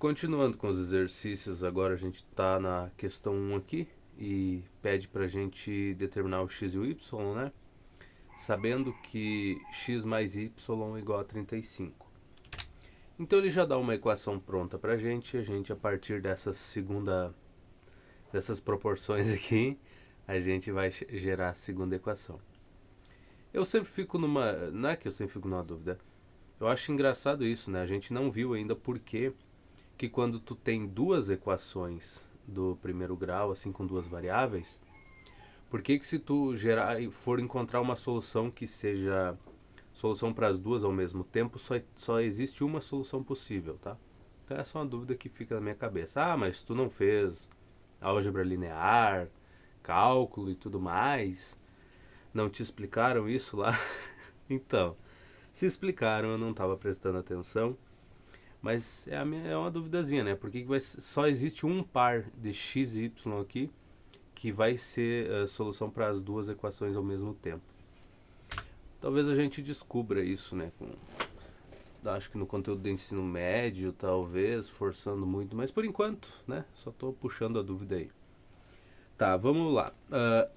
Continuando com os exercícios, agora a gente está na questão 1 aqui e pede para a gente determinar o x e o y, né? Sabendo que x mais y é igual a 35. Então ele já dá uma equação pronta para a gente a partir dessas proporções aqui, a gente vai gerar a segunda equação. Eu sempre fico não é que eu sempre fico numa dúvida, eu acho engraçado isso, né? A gente não viu ainda por que quando tu tem duas equações do primeiro grau, assim com duas variáveis, por que se tu gerar e for encontrar uma solução que seja solução para as duas ao mesmo tempo, só existe uma solução possível, tá? Então essa é uma dúvida que fica na minha cabeça. Ah, mas tu não fez álgebra linear, cálculo e tudo mais? Não te explicaram isso lá? Então, se explicaram, eu não estava prestando atenção. Mas é uma duvidazinha, né? Porque só existe um par de x e y aqui que vai ser a solução para as duas equações ao mesmo tempo. Talvez a gente descubra isso, né? Acho que no conteúdo do ensino médio, talvez, forçando muito, mas por enquanto, né? Só estou puxando a dúvida aí. Tá, vamos lá.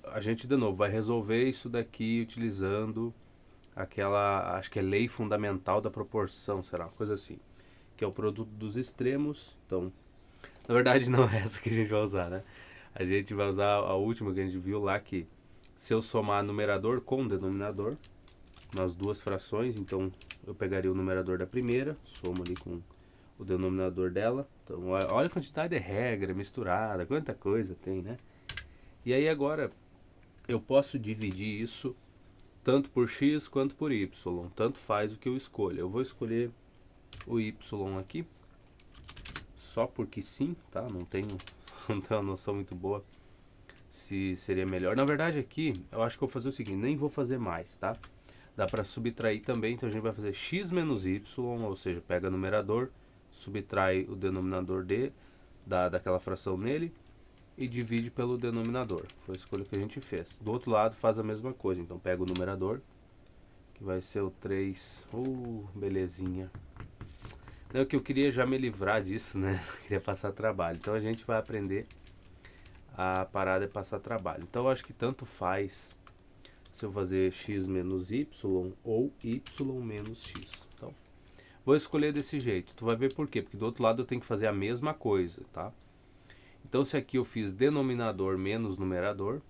A gente, de novo, vai resolver isso daqui utilizando aquela, acho que é lei fundamental da proporção, será? Uma coisa assim. Que é o produto dos extremos. Então, na verdade não é essa que a gente vai usar, né? A gente vai usar a última que a gente viu lá, que se eu somar numerador com denominador nas duas frações, então eu pegaria o numerador da primeira, somo ali com o denominador dela. Então olha a quantidade de regra misturada, quanta coisa tem, né? E aí agora eu posso dividir isso tanto por x quanto por y, tanto faz o que eu escolha. Eu vou escolher o y aqui, só porque sim, tá? Não tenho uma noção muito boa se seria melhor. Na verdade aqui, eu acho que eu vou fazer o seguinte, nem vou fazer mais, tá? Dá para subtrair também, então a gente vai fazer x menos y, ou seja, pega o numerador, subtrai o denominador daquela fração nele e divide pelo denominador. Foi a escolha que a gente fez. Do outro lado faz a mesma coisa, então pega o numerador, que vai ser o 3, belezinha. Não, que eu queria já me livrar disso, né? Eu queria passar trabalho. Então a gente vai aprender a parada é passar trabalho. Então eu acho que tanto faz se eu fazer x menos y ou y menos x. Então, vou escolher desse jeito. Tu vai ver por quê? Porque do outro lado eu tenho que fazer a mesma coisa, tá? Então se aqui eu fiz denominador menos numerador,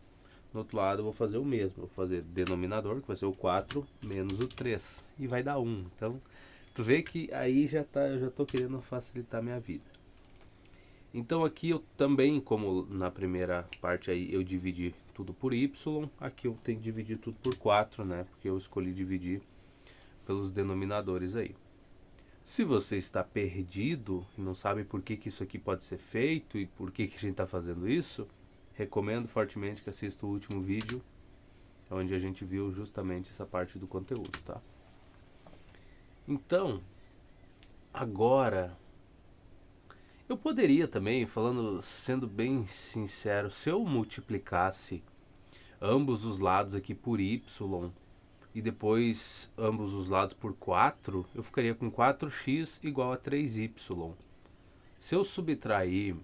no outro lado eu vou fazer o mesmo. Vou fazer denominador, que vai ser o 4, menos o 3. E vai dar 1. Então, tu vê que aí eu já estou querendo facilitar a minha vida. Então aqui eu também, como na primeira parte aí eu dividi tudo por y, aqui eu tenho que dividir tudo por 4, né? Porque eu escolhi dividir pelos denominadores aí. Se você está perdido e não sabe por que isso aqui pode ser feito e por que a gente está fazendo isso, recomendo fortemente que assista o último vídeo, onde a gente viu justamente essa parte do conteúdo, tá? Então, agora eu poderia também, sendo bem sincero, se eu multiplicasse ambos os lados aqui por y e depois ambos os lados por 4, eu ficaria com 4x igual a 3y. Se eu subtrair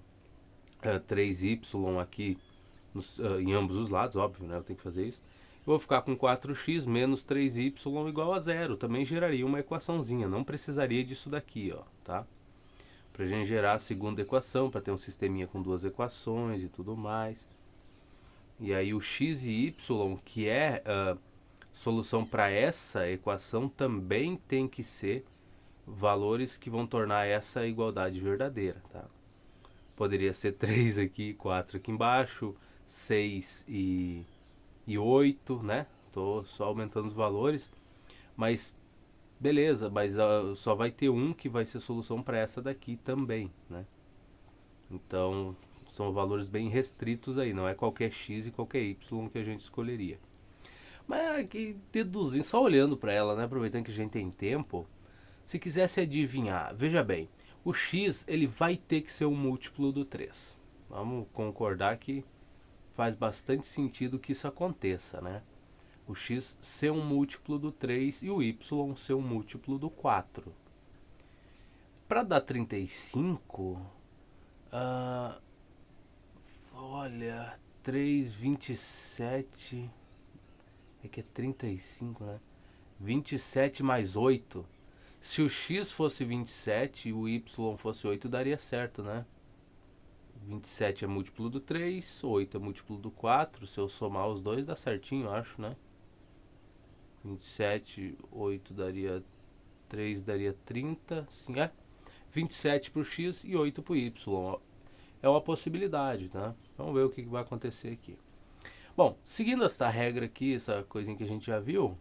3y aqui em ambos os lados, óbvio, né? Eu tenho que fazer isso. Eu vou ficar com 4x menos 3y igual a zero. Também geraria uma equaçãozinha, não precisaria disso daqui, ó, tá? Pra gente gerar a segunda equação, para ter um sisteminha com duas equações e tudo mais. E aí o x e y, que é solução para essa equação, também tem que ser valores que vão tornar essa igualdade verdadeira, tá? Poderia ser 3 aqui e 4 aqui embaixo, 6 e 8, né? Tô só aumentando os valores, mas beleza, mas só vai ter um que vai ser solução para essa daqui também, né? Então são valores bem restritos aí, não é qualquer x e qualquer y que a gente escolheria. Mas aqui deduzindo, só olhando para ela, né, aproveitando que a gente tem tempo, se quisesse adivinhar, veja bem, o x ele vai ter que ser um múltiplo do 3. Vamos concordar que faz bastante sentido que isso aconteça, né? O x ser um múltiplo do 3 e o y ser um múltiplo do 4. Para dar 35, ah, olha, 3,27, é que é 35, né? 27 mais 8. Se o x fosse 27 e o y fosse 8, daria certo, né? 27 é múltiplo do 3, 8 é múltiplo do 4. Se eu somar os dois, dá certinho, acho, né? 27, 8 daria 3, daria 30. Sim, é. 27 para o x e 8 para o y. É uma possibilidade, tá? Vamos ver o que vai acontecer aqui. Bom, seguindo essa regra aqui, essa coisinha que a gente já viu,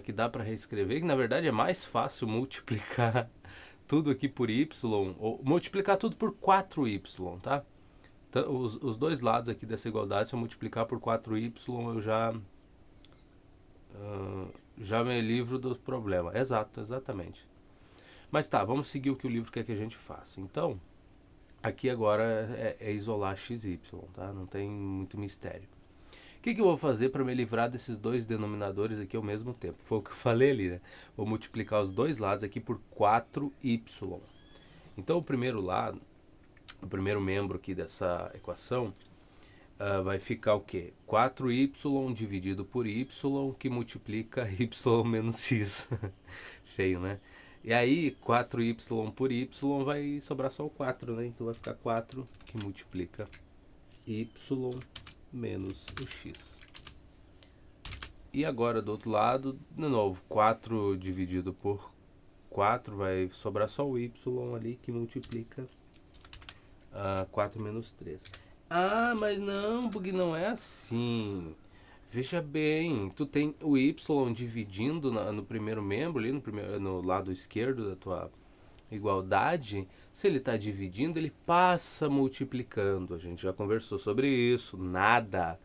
que dá para reescrever, que na verdade é mais fácil multiplicar tudo aqui por y, ou multiplicar tudo por 4y, tá? Então, os dois lados aqui dessa igualdade, se eu multiplicar por 4y, eu já me livro dos problemas. Exato, exatamente. Mas tá, vamos seguir o que o livro quer que a gente faça. Então, aqui agora é isolar xy, tá? Não tem muito mistério. O que eu vou fazer para me livrar desses dois denominadores aqui ao mesmo tempo? Foi o que eu falei ali, né? Vou multiplicar os dois lados aqui por 4y. Então, o primeiro lado, o primeiro membro aqui dessa equação, vai ficar o quê? 4y dividido por y, que multiplica y menos x. Feio, né? E aí, 4y por y vai sobrar só o 4, né? Então vai ficar 4 que multiplica y menos o x. E agora do outro lado, de novo, 4 dividido por 4 vai sobrar só o y ali que multiplica 4 menos 3. Ah, mas não, porque não é assim. Veja bem, tu tem o y dividindo no primeiro membro, ali no lado esquerdo da tua igualdade. Se ele está dividindo, ele passa multiplicando. A gente já conversou sobre isso. Nada,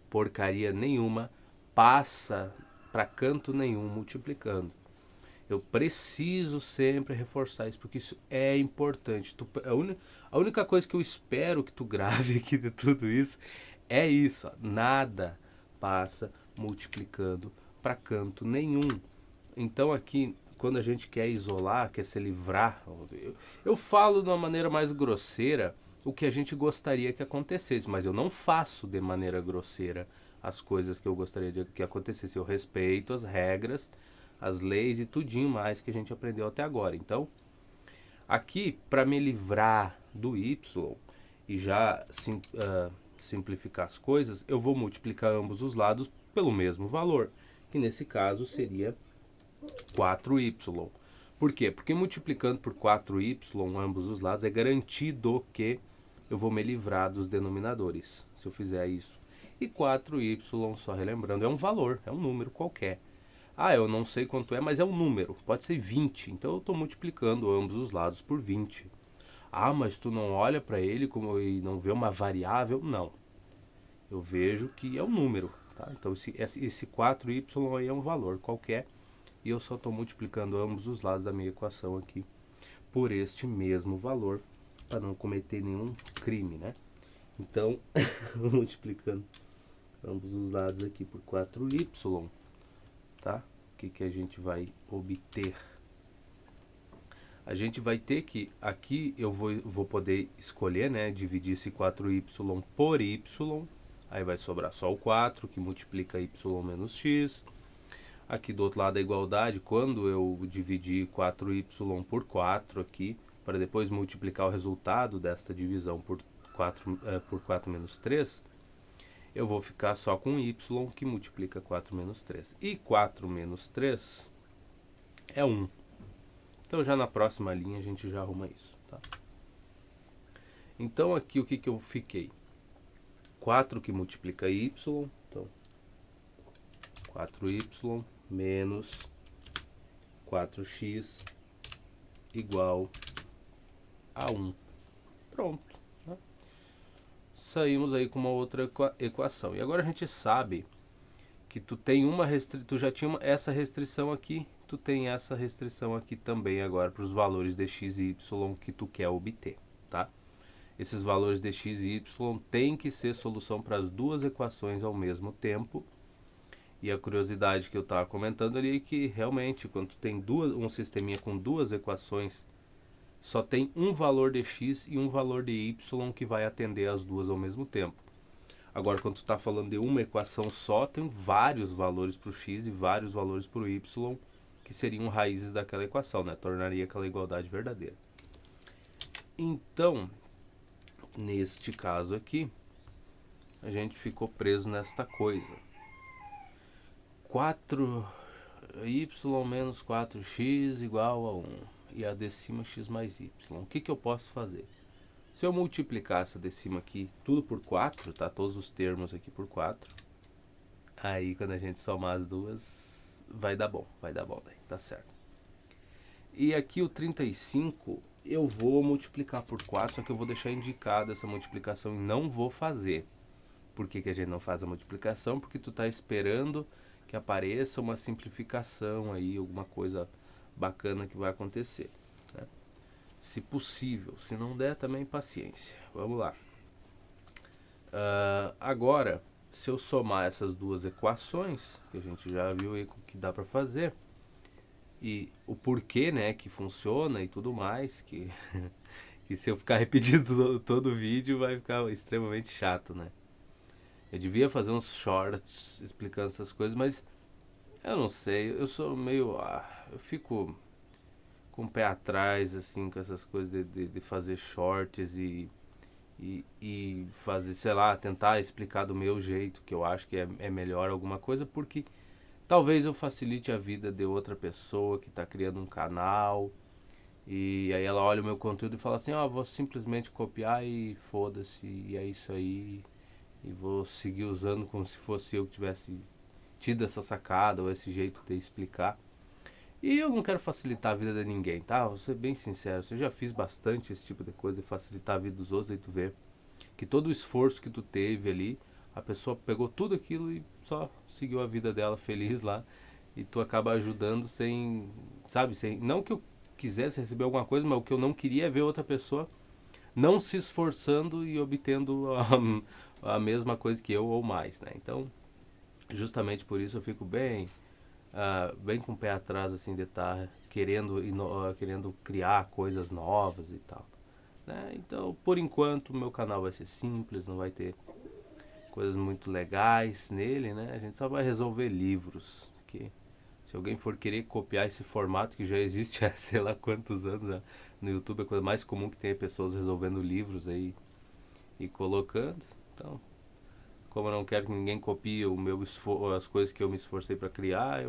porcaria nenhuma, passa para canto nenhum multiplicando. Eu preciso sempre reforçar isso, porque isso é importante. A única coisa que eu espero que tu grave aqui de tudo isso é isso. Ó, nada passa multiplicando para canto nenhum. Então aqui, quando a gente quer isolar, quer se livrar, eu falo de uma maneira mais grosseira o que a gente gostaria que acontecesse, mas eu não faço de maneira grosseira as coisas que eu gostaria que acontecesse. Eu respeito as regras, as leis e tudinho mais que a gente aprendeu até agora. Então, aqui, para me livrar do y e já simplificar as coisas, eu vou multiplicar ambos os lados pelo mesmo valor, que nesse caso seria 4y. Por quê? Porque multiplicando por 4y ambos os lados é garantido que eu vou me livrar dos denominadores, se eu fizer isso. E 4y, só relembrando, é um valor, é um número qualquer. Ah, eu não sei quanto é, mas é um número, pode ser 20, então eu estou multiplicando ambos os lados por 20. Ah, mas tu não olha para ele e não vê uma variável? Não. Eu vejo que é um número, tá? Então esse 4y aí é um valor qualquer e eu só estou multiplicando ambos os lados da minha equação aqui por este mesmo valor para não cometer nenhum crime, né? Então, multiplicando ambos os lados aqui por 4y, tá? O que a gente vai obter? A gente vai ter que, aqui eu vou poder escolher, né? Dividir esse 4y por y, aí vai sobrar só o 4, que multiplica y menos x. Aqui do outro lado da igualdade, quando eu dividir 4y por 4 aqui, para depois multiplicar o resultado desta divisão por 4 menos 3, eu vou ficar só com y, que multiplica 4 menos 3. E 4 menos 3 é 1. Então já na próxima linha a gente já arruma isso, tá? Então aqui o que eu fiquei? 4 que multiplica y, então 4y menos 4x igual a 1. Pronto. Né? Saímos aí com uma outra equação. E agora a gente sabe que tu tem tu já tinha essa restrição aqui, tu tem essa restrição aqui também agora para os valores de x e y que tu quer obter, tá? Esses valores de x e y tem que ser solução para as duas equações ao mesmo tempo. E a curiosidade que eu estava comentando ali é que realmente quando tu tem um sisteminha com duas equações só tem um valor de x e um valor de y que vai atender as duas ao mesmo tempo. Agora, quando tu está falando de uma equação só, tem vários valores para o x e vários valores para o y, que seriam raízes daquela equação, né? Tornaria aquela igualdade verdadeira. Então, neste caso aqui, a gente ficou preso nesta coisa. 4y menos 4x igual a 1. E a decima x mais y. O que eu posso fazer? Se eu multiplicar essa decima aqui tudo por 4, tá? Todos os termos aqui por 4. Aí quando a gente somar as duas, vai dar bom daí, tá certo. E aqui o 35 eu vou multiplicar por 4, só que eu vou deixar indicada essa multiplicação e não vou fazer. Por que a gente não faz a multiplicação? Porque tu tá esperando que apareça uma simplificação aí, alguma coisa bacana que vai acontecer, né? Se possível, se não der também paciência. Vamos lá. Agora, se eu somar essas duas equações, que a gente já viu aí que dá para fazer, e o porquê, né, que funciona e tudo mais, que, que se eu ficar repetindo todo o vídeo vai ficar extremamente chato, né? Eu devia fazer uns shorts explicando essas coisas, mas eu não sei, eu sou meio... eu fico com o pé atrás, assim, com essas coisas de fazer shorts e fazer, sei lá, tentar explicar do meu jeito, que eu acho que é melhor alguma coisa, porque talvez eu facilite a vida de outra pessoa que está criando um canal, e aí ela olha o meu conteúdo e fala assim, vou simplesmente copiar e foda-se, e é isso aí, e vou seguir usando como se fosse eu que tivesse tido essa sacada ou esse jeito de explicar. E eu não quero facilitar a vida de ninguém, tá? Vou ser bem sincero, eu já fiz bastante esse tipo de coisa, de facilitar a vida dos outros, aí tu vê que todo o esforço que tu teve ali, a pessoa pegou tudo aquilo e só seguiu a vida dela feliz lá, e tu acaba ajudando sem, sabe, não que eu quisesse receber alguma coisa, mas o que eu não queria é ver outra pessoa não se esforçando e obtendo a mesma coisa que eu ou mais, né? Então, justamente por isso eu fico bem com o pé atrás, assim, de estar querendo criar coisas novas e tal, né? Então, por enquanto, o meu canal vai ser simples, não vai ter coisas muito legais nele, né? A gente só vai resolver livros, que se alguém for querer copiar esse formato que já existe há sei lá quantos anos, né? No YouTube, é a coisa mais comum que tem pessoas resolvendo livros aí e colocando. Então, como eu não quero que ninguém copie as coisas que eu me esforcei para criar,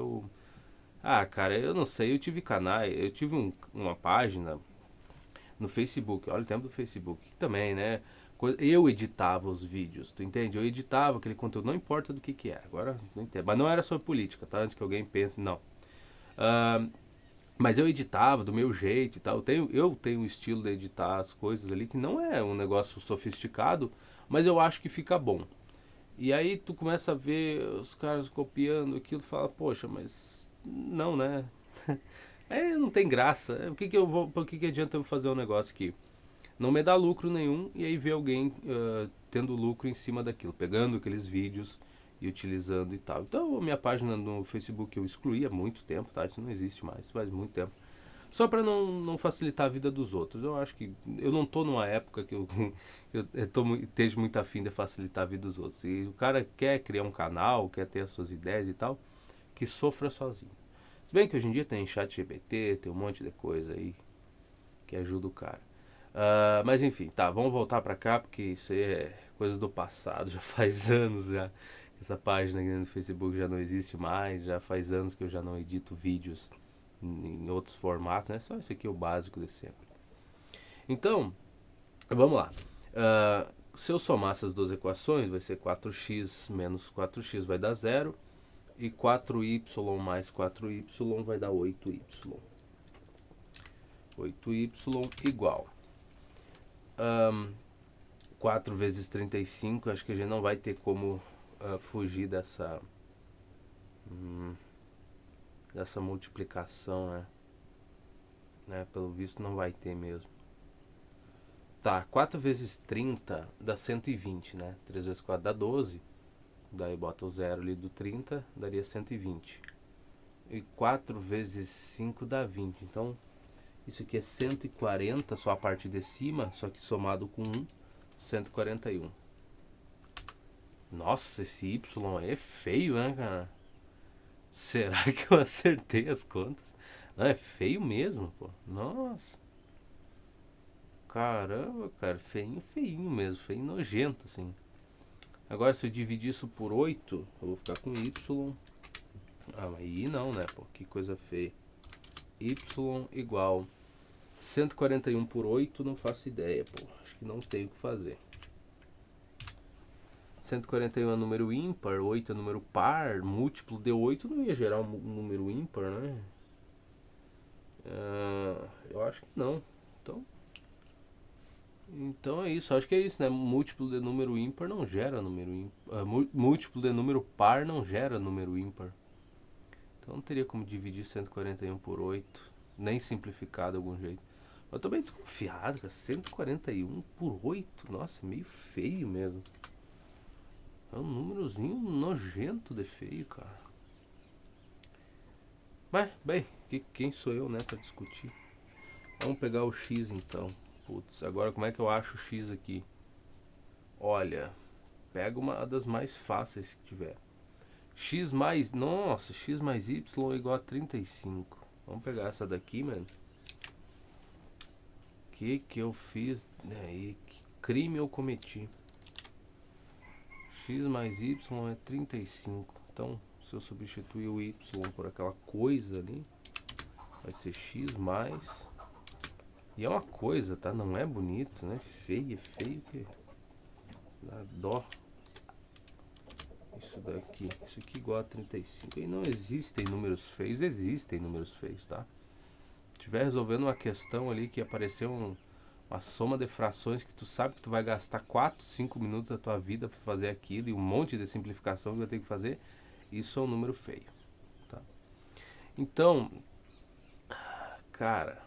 cara, eu não sei, eu tive canais, eu tive uma página no Facebook, olha o tempo do Facebook, que também, né? Eu editava os vídeos, tu entende? Eu editava aquele conteúdo, não importa do que era, agora não entendo. Mas não era sobre política, tá? Antes que alguém pense, não. Mas eu editava do meu jeito e tal. Eu tenho um estilo de editar as coisas ali que não é um negócio sofisticado, mas eu acho que fica bom. E aí tu começa a ver os caras copiando aquilo e fala, poxa, mas não, né? Aí não tem graça. Por que adianta eu fazer um negócio que não me dá lucro nenhum e aí ver alguém tendo lucro em cima daquilo, pegando aqueles vídeos e utilizando e tal. Então a minha página no Facebook eu excluí há muito tempo, tá? Isso não existe mais, faz muito tempo. Só para não facilitar a vida dos outros. Eu acho que eu não tô numa época que eu esteja muito afim de facilitar a vida dos outros. E o cara quer criar um canal, quer ter as suas ideias e tal, que sofra sozinho. Se bem que hoje em dia tem chat GPT, tem um monte de coisa aí que ajuda o cara. Mas enfim, tá, vamos voltar pra cá porque isso aí é coisa do passado, já faz anos já. Essa página aqui no Facebook já não existe mais, já faz anos que eu já não edito vídeos em outros formatos, né? Só isso aqui é o básico de sempre. Então, vamos lá. Se eu somar essas duas equações, vai ser 4x menos 4x vai dar 0. E 4y mais 4y vai dar 8y. 8y igual 4 vezes 35, acho que a gente não vai ter como fugir dessa multiplicação, né? Pelo visto não vai ter mesmo. Tá, 4 vezes 30 dá 120, né? 3 vezes 4 dá 12. Daí bota o zero ali do 30, daria 120. E 4 vezes 5 dá 20. Então, Isso aqui é 140, só a parte de cima, só que somado com 1, 141. Nossa, esse Y aí é feio, né, cara? Será que eu acertei as contas? Não, é feio mesmo, pô. Nossa. Caramba, cara, feinho, feinho mesmo, feio nojento, assim. Agora, se eu dividir isso por 8, eu vou ficar com Y. Ah, mas aí não, né, pô, que coisa feia. Y igual 141 por 8, não faço ideia, pô. Acho que não tem o que fazer. 141 é número ímpar, 8 é número par, múltiplo de 8 não ia gerar um número ímpar, né? Eu acho que não. Então é isso, acho que é isso, né? Múltiplo de número ímpar não gera número ímpar. Múltiplo de número par não gera número ímpar. Então não teria como dividir 141 por 8, nem simplificar de algum jeito. Eu tô bem desconfiado, cara. 141 por 8, nossa, meio feio mesmo. É um númerozinho nojento de feio, cara. Mas, bem, quem sou eu, né, pra discutir? Vamos pegar o X então. Putz, agora como é que eu acho o X aqui? Olha, pega uma das mais fáceis que tiver. X mais, nossa, X mais Y é igual a 35. Vamos pegar essa daqui, mano. Que eu fiz, né? Que crime eu cometi? X mais Y é 35. Então, se eu substituir o Y por aquela coisa ali, vai ser X mais. E é uma coisa, tá? Não é bonito, né? Feio, é feio que dá dó. Isso daqui, isso aqui igual a 35. E não existem números feios, existem números feios, tá? Se estiver resolvendo uma questão ali que apareceu uma soma de frações que tu sabe que tu vai gastar 4, 5 minutos da tua vida para fazer aquilo e um monte de simplificação que vai ter que fazer, isso é um número feio, tá? Então, cara,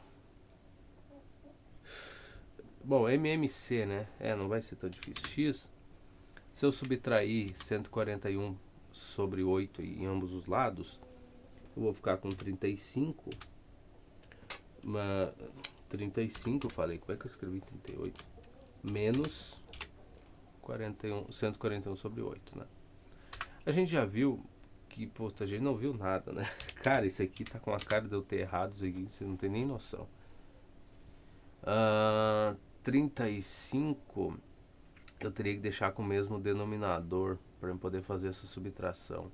bom, MMC, né? Não vai ser tão difícil. X, se eu subtrair 141 sobre 8 em ambos os lados, eu vou ficar com 35. 35 eu falei, como é que eu escrevi 38? Menos 141 sobre 8, né? A gente já viu que, pô, a gente não viu nada, né? Cara, isso aqui tá com a cara de eu ter errado, isso aqui, você não tem nem noção. 35 eu teria que deixar com o mesmo denominador para eu poder fazer essa subtração.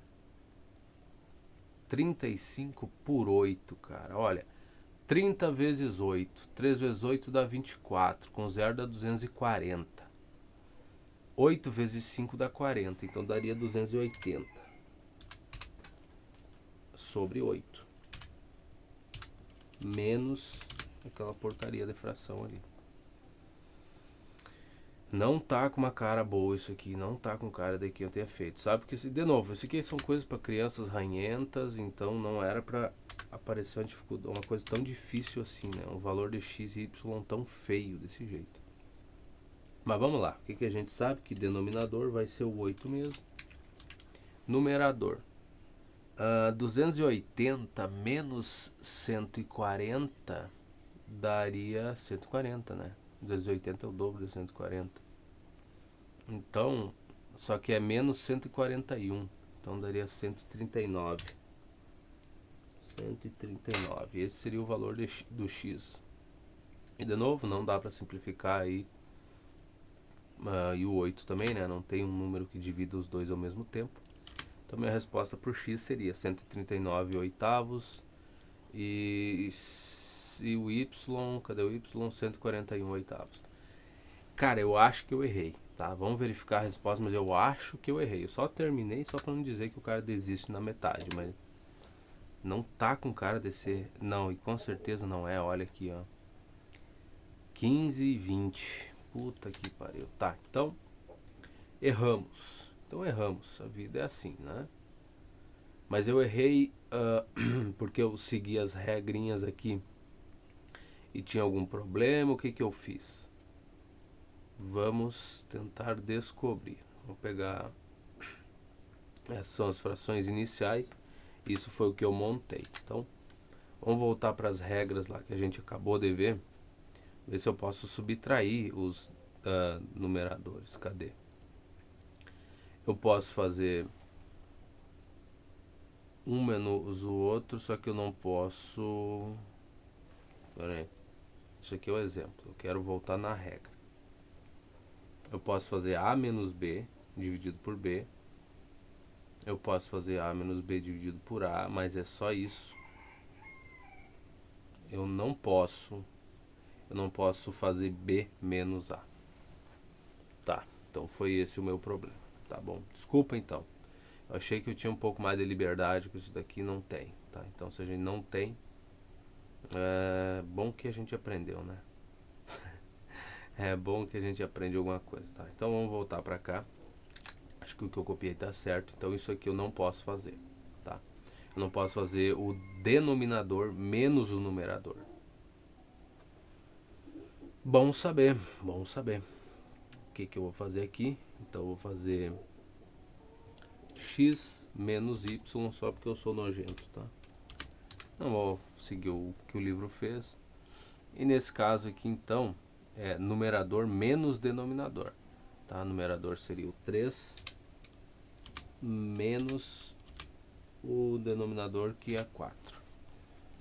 35 por 8, cara, olha. 30 vezes 8. 3 vezes 8 dá 24. Com 0 dá 240. 8 vezes 5 dá 40. Então daria 280. Sobre 8. Menos aquela porcaria de fração ali. Não tá com uma cara boa isso aqui. Não tá com cara de que eu tenha feito. Sabe? Porque, de novo, isso aqui são coisas para crianças ranhentas. Então não era para aparecer uma coisa tão difícil assim, né? Um valor de x e y tão feio desse jeito. Mas vamos lá. O que a gente sabe? Que denominador vai ser o 8 mesmo. Numerador. 280 menos 140 daria 140, né? 280 é o dobro de 140. Então, só que é menos 141. Então daria 139. 139. Esse seria o valor do x. E de novo, não dá para simplificar aí. E o 8 também, né? Não tem um número que divida os dois ao mesmo tempo. Então minha resposta para o x seria 139 oitavos. E o y, cadê o y? 141 oitavos. Cara, eu acho que eu errei, tá? Vamos verificar a resposta, mas eu acho que eu errei. Eu só terminei só para não dizer que o cara desiste na metade, mas não tá com cara de ser. Não, e com certeza não é. Olha aqui, ó. 15 e 20. Puta que pariu. Tá, então erramos. Então erramos. A vida é assim, né? Mas eu errei porque eu segui as regrinhas aqui e tinha algum problema. O que eu fiz? Vamos tentar descobrir. Vou pegar. Essas são as frações iniciais. Isso foi o que eu montei. Então, Vamos voltar para as regras lá que a gente acabou de ver. Ver se eu posso subtrair os numeradores. Cadê? Eu posso fazer um menos o outro, só que eu não posso... Pera aí. Isso aqui é o exemplo. Eu quero voltar na regra. Eu posso fazer A menos B dividido por B. Eu posso fazer A menos B dividido por A, mas é só isso. Eu não posso fazer B menos A. Tá, então foi esse o meu problema. Tá bom, desculpa então. Eu achei que eu tinha um pouco mais de liberdade com isso daqui, não tem. Tá? Então se a gente não tem, é bom que a gente aprendeu, né? É bom que a gente aprende alguma coisa, tá? Então vamos voltar pra cá. Acho que o que eu copiei tá certo. Então isso aqui eu não posso fazer, tá? Eu não posso fazer o denominador menos o numerador. Bom saber, bom saber. O que eu vou fazer aqui? Então eu vou fazer x menos y só porque eu sou nojento, tá? Não vou seguir o que o livro fez. E nesse caso aqui então é numerador menos denominador, tá? Numerador seria o 3 menos o denominador, que é 4.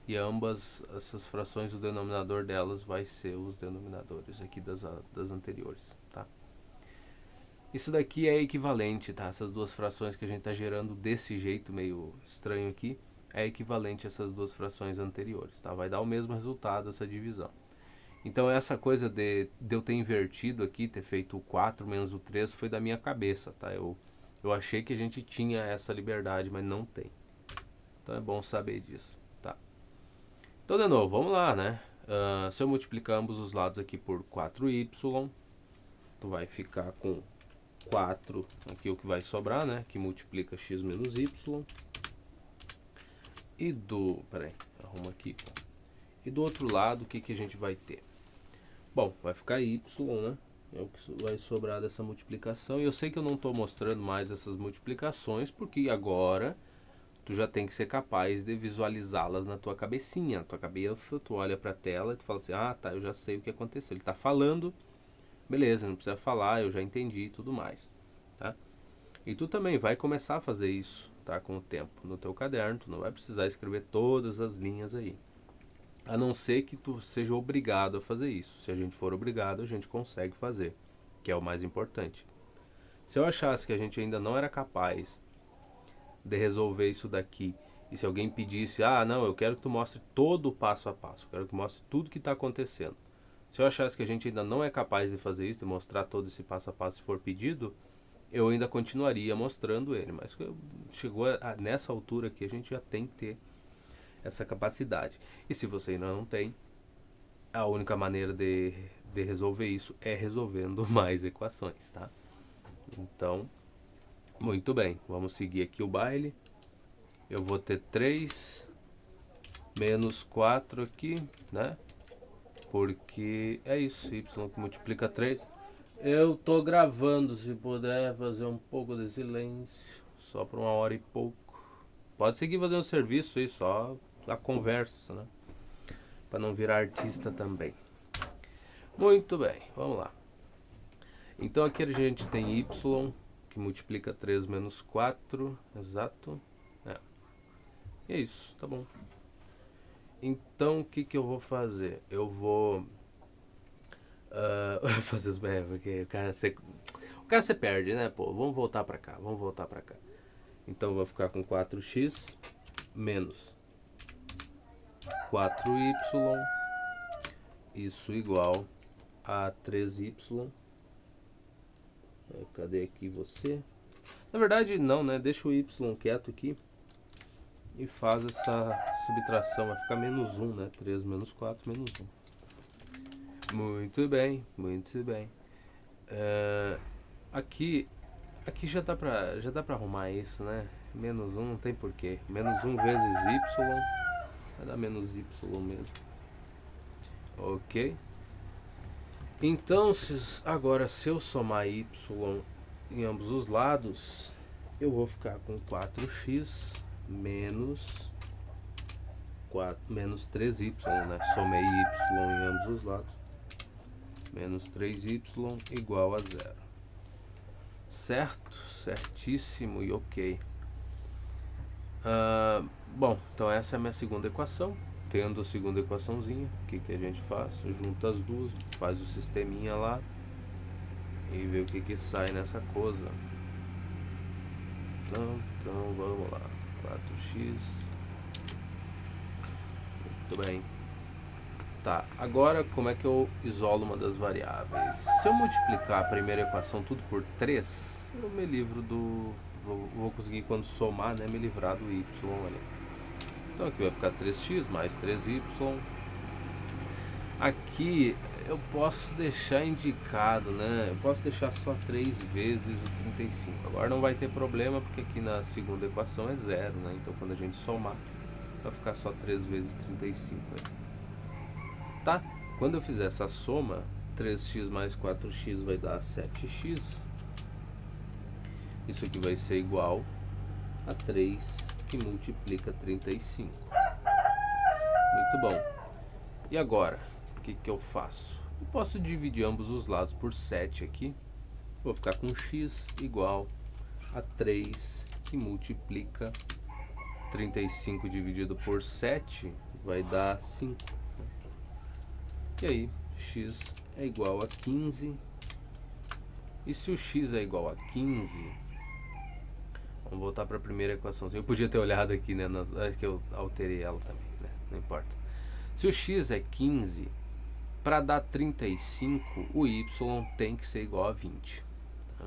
E ambas essas frações, o denominador delas vai ser os denominadores aqui das anteriores, tá? Isso daqui é equivalente, tá? Essas duas frações que a gente está gerando desse jeito meio estranho aqui é equivalente a essas duas frações anteriores, tá? Vai dar o mesmo resultado essa divisão. Então essa coisa de eu ter invertido aqui, ter feito o 4 menos o 3 foi da minha cabeça, tá? Eu achei que a gente tinha essa liberdade, mas não tem. Então é bom saber disso, tá? Então de novo, vamos lá, né? Se eu multiplicar ambos os lados aqui por 4y, tu vai ficar com 4, aqui o que vai sobrar, né? Que multiplica x menos y. E peraí, arruma aqui. E do outro lado, o que a gente vai ter? Bom, vai ficar y, né? É o que vai sobrar dessa multiplicação. E eu sei que eu não estou mostrando mais essas multiplicações, porque agora tu já tem que ser capaz de visualizá-las na tua cabecinha. Na tua cabeça, tu olha para a tela e tu fala assim, ah, tá, eu já sei o que aconteceu. Ele está falando, beleza, não precisa falar, eu já entendi e tudo mais, tá? E tu também vai começar a fazer isso, tá, com o tempo. No teu caderno, tu não vai precisar escrever todas as linhas aí. A não ser que tu seja obrigado a fazer isso. Se a gente for obrigado, a gente consegue fazer, que é o mais importante. Se eu achasse que a gente ainda não era capaz de resolver isso daqui, e se alguém pedisse, ah, não, eu quero que tu mostre todo o passo a passo, eu quero que tu mostre tudo que está acontecendo. Se eu achasse que a gente ainda não é capaz de fazer isso, de mostrar todo esse passo a passo se for pedido, eu ainda continuaria mostrando ele. Mas chegou nessa altura aqui, a gente já tem que ter essa capacidade. E se você ainda não tem, a única maneira de resolver isso é resolvendo mais equações, tá? Então, muito bem, vamos seguir aqui o baile. Eu vou ter 3 menos 4 aqui, né? Porque é isso, y que multiplica 3. Eu tô gravando, se puder fazer um pouco de silêncio, só por 1 hora e pouco. Pode seguir fazendo serviço aí, só a conversa, né? Para não virar artista também. Muito bem, vamos lá. Então aqui a gente tem y, que multiplica 3 menos 4, exato. E é isso, tá bom. Então o que eu vou fazer? Eu vou fazer os porque o cara se perde, né, pô? Vamos voltar pra cá, vamos voltar pra cá. Então eu vou ficar com 4x menos 4y, isso igual a 3y. Cadê aqui você? Na verdade não, né? Deixa o y quieto aqui e faz essa subtração, vai ficar menos 1, né? 3 menos 4, menos 1. Muito bem, muito bem. Aqui já dá pra arrumar isso, né? Menos 1 não tem porquê. Menos 1 vezes y vai dar menos y mesmo. Ok? Então, agora se eu somar y em ambos os lados, eu vou ficar com 4x menos menos 3y, né? Somei y em ambos os lados. Menos 3y igual a 0. Certo? Certíssimo e ok. Bom, então essa é a minha segunda equação. Tendo a segunda equaçãozinha, o que a gente faz? Junta as duas, faz o sisteminha lá e vê o que sai nessa coisa. Então vamos lá. 4x. Muito bem. Tá, agora como é que eu isolo uma das variáveis? Se eu multiplicar a primeira equação tudo por 3, eu me livro do... Vou conseguir, quando somar, né, me livrar do y ali. Então aqui vai ficar 3x mais 3y. Aqui eu posso deixar indicado, né? Eu posso deixar só 3 vezes o 35. Agora não vai ter problema, porque aqui na segunda equação é 0, né? Então quando a gente somar, vai ficar só 3 vezes 35 aí. Tá? Quando eu fizer essa soma, 3x mais 4x vai dar 7x. Isso aqui vai ser igual a 3 que multiplica 35. Muito bom. E agora, o que eu faço? Eu posso dividir ambos os lados por 7 aqui. Vou ficar com x igual a 3 que multiplica 35 dividido por 7 vai dar 5. E aí, x é igual a 15. E se o x é igual a 15, vamos voltar para a primeira equação. Eu podia ter olhado aqui, né? Acho que eu alterei ela também, né? Não importa. Se o x é 15, para dar 35, o y tem que ser igual a 20. Tá?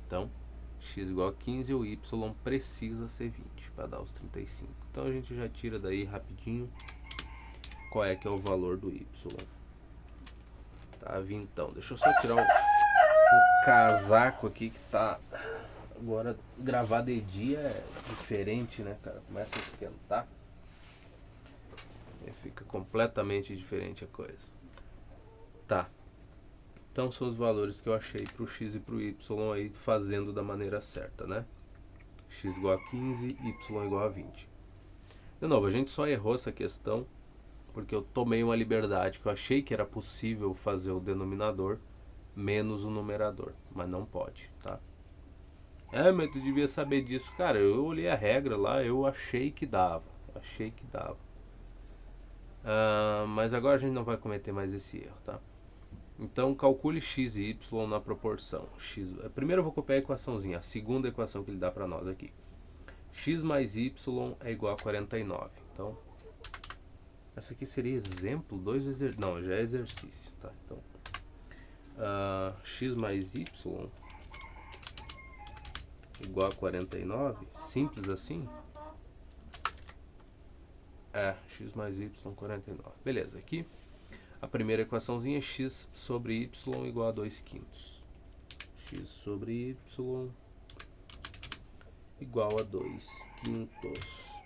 Então, x igual a 15, o y precisa ser 20 para dar os 35. Então a gente já tira daí rapidinho qual é que é o valor do y. Tá, então, deixa eu só tirar um casaco aqui que tá... Agora, gravar de dia é diferente, né, cara? Começa a esquentar. E fica completamente diferente a coisa. Tá. Então, são os valores que eu achei pro x e pro y aí, fazendo da maneira certa, né? X igual a 15, y igual a 20. De novo, a gente só errou essa questão porque eu tomei uma liberdade, que eu achei que era possível fazer o denominador menos o numerador, mas não pode, tá? Mas tu devia saber disso. Cara, eu olhei a regra lá, eu achei que dava, mas agora a gente não vai cometer mais esse erro, tá? Então calcule x e y na proporção. Primeiro eu vou copiar a equaçãozinha, a segunda equação que ele dá para nós aqui. X mais y é igual a 49. Então, essa aqui seria exemplo, não, já é exercício, tá? Então, x mais y igual a 49, simples assim. X mais y 49. Beleza, aqui a primeira equaçãozinha é x sobre y igual a 2/5. X sobre y igual a 2/5.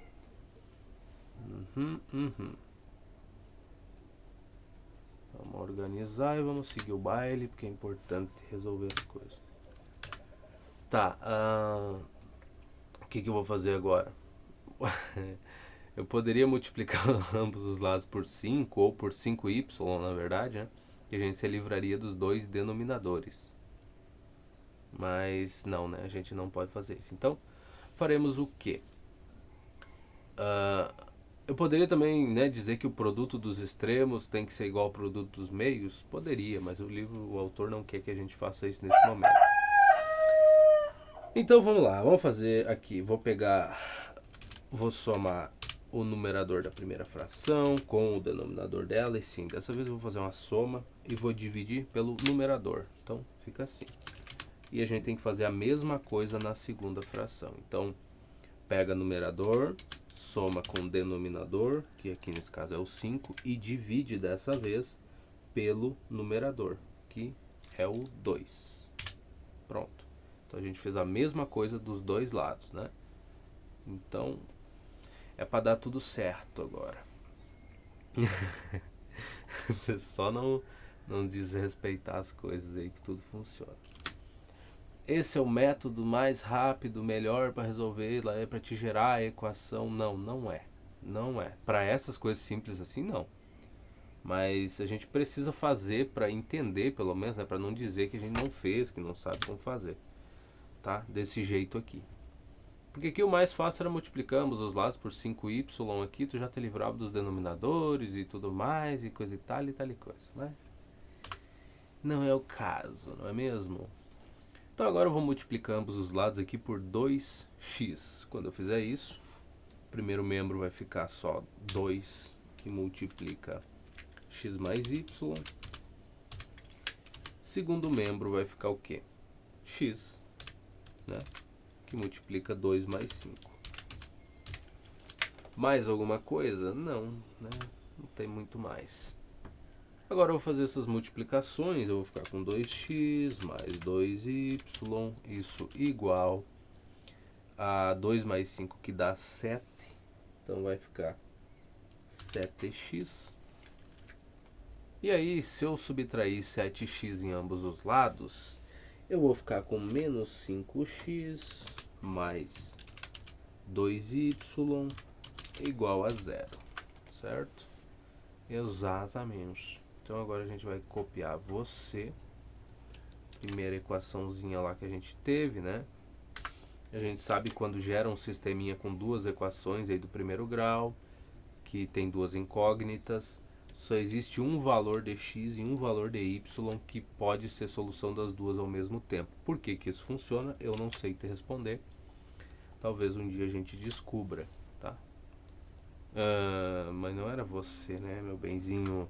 Vamos organizar e vamos seguir o baile, porque é importante resolver as coisas. Tá, o que eu vou fazer agora? Eu poderia multiplicar ambos os lados por 5 ou por 5y, na verdade, né? Que a gente se livraria dos dois denominadores. Mas não, né? A gente não pode fazer isso. Então, faremos o quê? Eu poderia também, né, dizer que o produto dos extremos tem que ser igual ao produto dos meios? Poderia, mas o autor não quer que a gente faça isso nesse momento. Então vamos lá, vamos fazer aqui. Vou somar o numerador da primeira fração com o denominador dela. E sim, dessa vez eu vou fazer uma soma e vou dividir pelo numerador. Então fica assim. E a gente tem que fazer a mesma coisa na segunda fração. Então pega numerador, soma com denominador, que aqui nesse caso é o 5, e divide dessa vez pelo numerador, que é o 2. Pronto. Então a gente fez a mesma coisa dos dois lados, né? Então é para dar tudo certo agora. Só não desrespeitar as coisas aí, que tudo funciona. Esse é o método mais rápido, melhor para resolver, para te gerar a equação. Não é. Não é. Para essas coisas simples assim, não. Mas a gente precisa fazer para entender, pelo menos, né? Para não dizer que a gente não fez, que não sabe como fazer. Tá? Desse jeito aqui. Porque aqui o mais fácil era multiplicamos os lados por 5y aqui, tu já te livrava dos denominadores e tudo mais, e coisa e tal e coisa. Mas não é o caso, não é mesmo? Então agora eu vou multiplicar ambos os lados aqui por 2x. Quando eu fizer isso, o primeiro membro vai ficar só 2, que multiplica x mais y. Segundo membro vai ficar o quê? X, né? Que multiplica 2 mais 5. Mais alguma coisa? Não, né? Não tem muito mais. Agora eu vou fazer essas multiplicações, eu vou ficar com 2x mais 2y, isso igual a 2 mais 5 que dá 7, então vai ficar 7x. E aí, se eu subtrair 7x em ambos os lados, eu vou ficar com menos 5x mais 2y igual a 0, certo? Exatamente. Então agora a gente vai copiar você, primeira equaçãozinha lá que a gente teve, né? A gente sabe quando gera um sisteminha com duas equações aí do primeiro grau, que tem duas incógnitas, só existe um valor de x e um valor de y que pode ser solução das duas ao mesmo tempo. Por que que isso funciona? Eu não sei te responder. Talvez um dia a gente descubra, tá? Mas não era você, né, meu benzinho?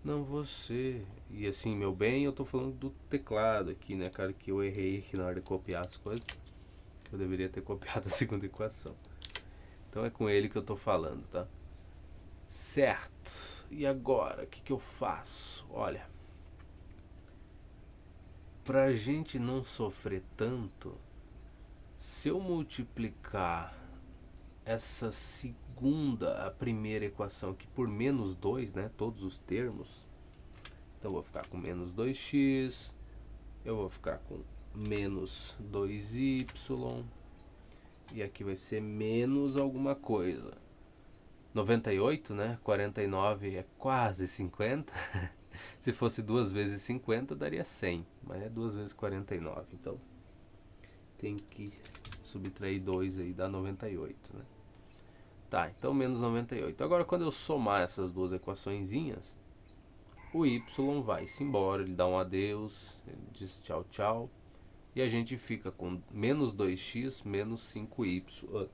Não, você. E assim, meu bem, eu tô falando do teclado aqui, né, cara, que eu errei aqui na hora de copiar as coisas. Eu deveria ter copiado a segunda equação. Então é com ele que eu tô falando, tá? Certo. E agora, o que que eu faço? Olha, pra gente não sofrer tanto, se eu multiplicar essa segunda, a primeira equação aqui por menos 2, né, todos os termos, então eu vou ficar com menos 2x, eu vou ficar com menos 2y, e aqui vai ser menos alguma coisa. 98, né? 49 é quase 50. Se fosse 2 vezes 50 daria 100, mas é 2 vezes 49, então tem que subtrair 2 aí, dá 98, né? Tá, então menos 98. Agora quando eu somar essas duas equaçõezinhas, o y vai-se embora, ele dá um adeus, ele diz tchau, tchau. E a gente fica com menos 2x menos 5y.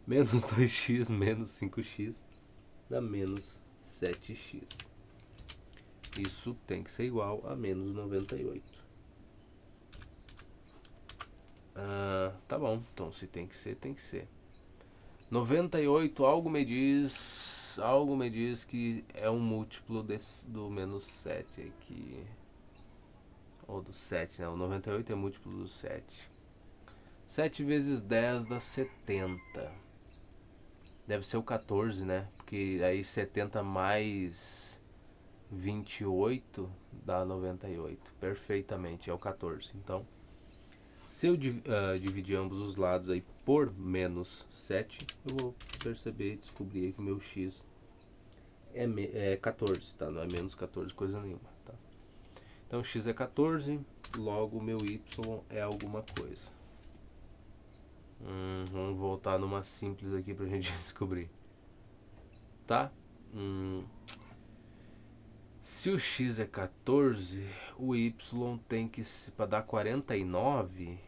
Menos 2x menos 5x dá menos 7x. Isso tem que ser igual a menos 98. Tá bom, então se tem que ser, tem que ser. 98, algo me diz que é um múltiplo do menos 7 aqui. Ou do 7, né? O 98 é múltiplo do 7. 7 vezes 10 dá 70. Deve ser o 14, né? Porque aí 70 mais 28 dá 98. Perfeitamente, é o 14. Então, se eu dividir ambos os lados aí por menos 7, eu vou perceber e descobrir que o meu x é 14, tá? Não é menos 14 coisa nenhuma, tá? Então x é 14, logo o meu y é alguma coisa. Vamos voltar numa simples aqui pra gente descobrir. Tá? Se o x é 14, o y tem que, para dar 49,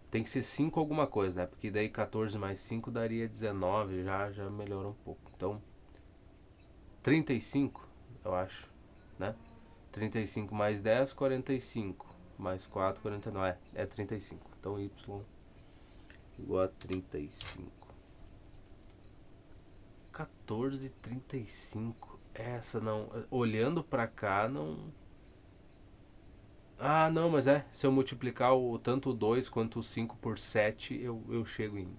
tem que ser 5 alguma coisa, né? Porque daí 14 mais 5 daria 19, já melhora um pouco. Então, 35, eu acho, né? 35 mais 10, 45. Mais 4, 49. É 35. Então, y igual a 35. 14, 35. Essa não. Olhando pra cá, não. Ah, não, mas se eu multiplicar tanto o 2 quanto o 5 por 7, eu chego em.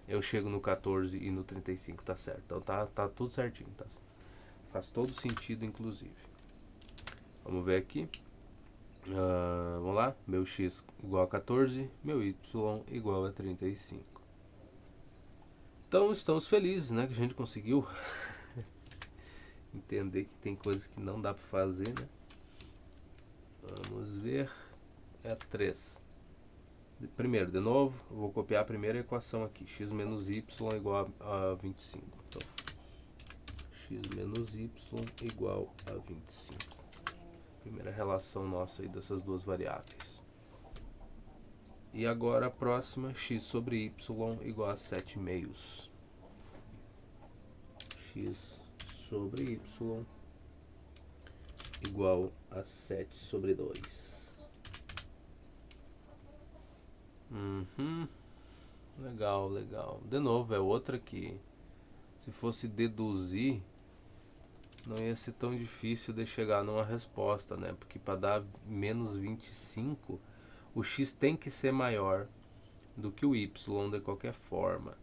Eu chego no 14 e no 35, tá certo. Então tá tudo certinho, tá? Faz todo sentido, inclusive. Vamos ver aqui. Vamos lá. Meu x igual a 14, meu y igual a 35. Então estamos felizes, né, que a gente conseguiu entender que tem coisas que não dá para fazer, né? Vamos ver. É 3. Primeiro, de novo, eu vou copiar a primeira equação aqui. X menos y igual a 25. Então, x menos y igual a 25. Primeira relação nossa aí dessas duas variáveis. E agora a próxima, x sobre y igual a 7 meios. X sobre y igual a 7 sobre 2. Legal, legal. De novo, é outra que, se fosse deduzir, não ia ser tão difícil de chegar numa resposta, né? Porque para dar menos 25, o x tem que ser maior do que o y de qualquer forma.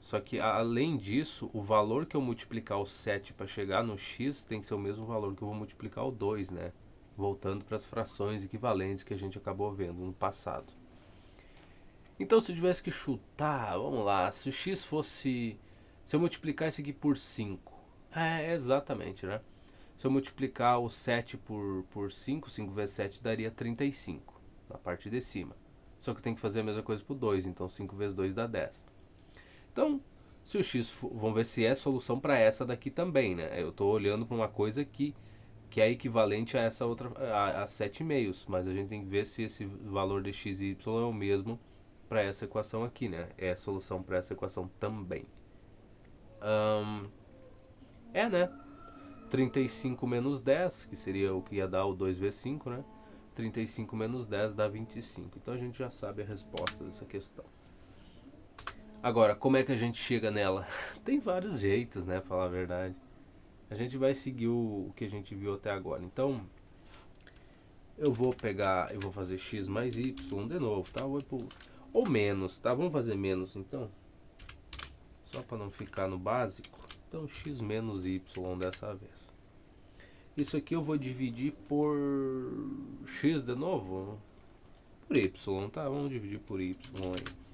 Só que, além disso, o valor que eu multiplicar o 7 para chegar no x tem que ser o mesmo valor que eu vou multiplicar o 2, né? Voltando para as frações equivalentes que a gente acabou vendo no passado. Então, se eu tivesse que chutar, vamos lá, se o x fosse... Se eu multiplicar isso aqui por 5, exatamente, né? Se eu multiplicar o 7 por 5, 5 vezes 7 daria 35, na parte de cima. Só que eu tenho que fazer a mesma coisa para o 2, então 5 vezes 2 dá 10. Então, se o x for, vamos ver se é solução para essa daqui também, né? Eu estou olhando para uma coisa que é equivalente a essa outra, a 7 meios, mas a gente tem que ver se esse valor de x e y é o mesmo para essa equação aqui, né? É a solução para essa equação também. Né? 35 menos 10, que seria o que ia dar o 2 vezes 5, né? 35 menos 10 dá 25. Então a gente já sabe a resposta dessa questão. Agora, como é que a gente chega nela? Tem vários jeitos, né? Falar a verdade. A gente vai seguir o que a gente viu até agora. Então, eu vou fazer x mais y de novo, tá? Ou menos, tá? Vamos fazer menos então. Só para não ficar no básico. Então, x menos y dessa vez. Isso aqui eu vou dividir por x de novo. Por y, tá? Vamos dividir por y aí.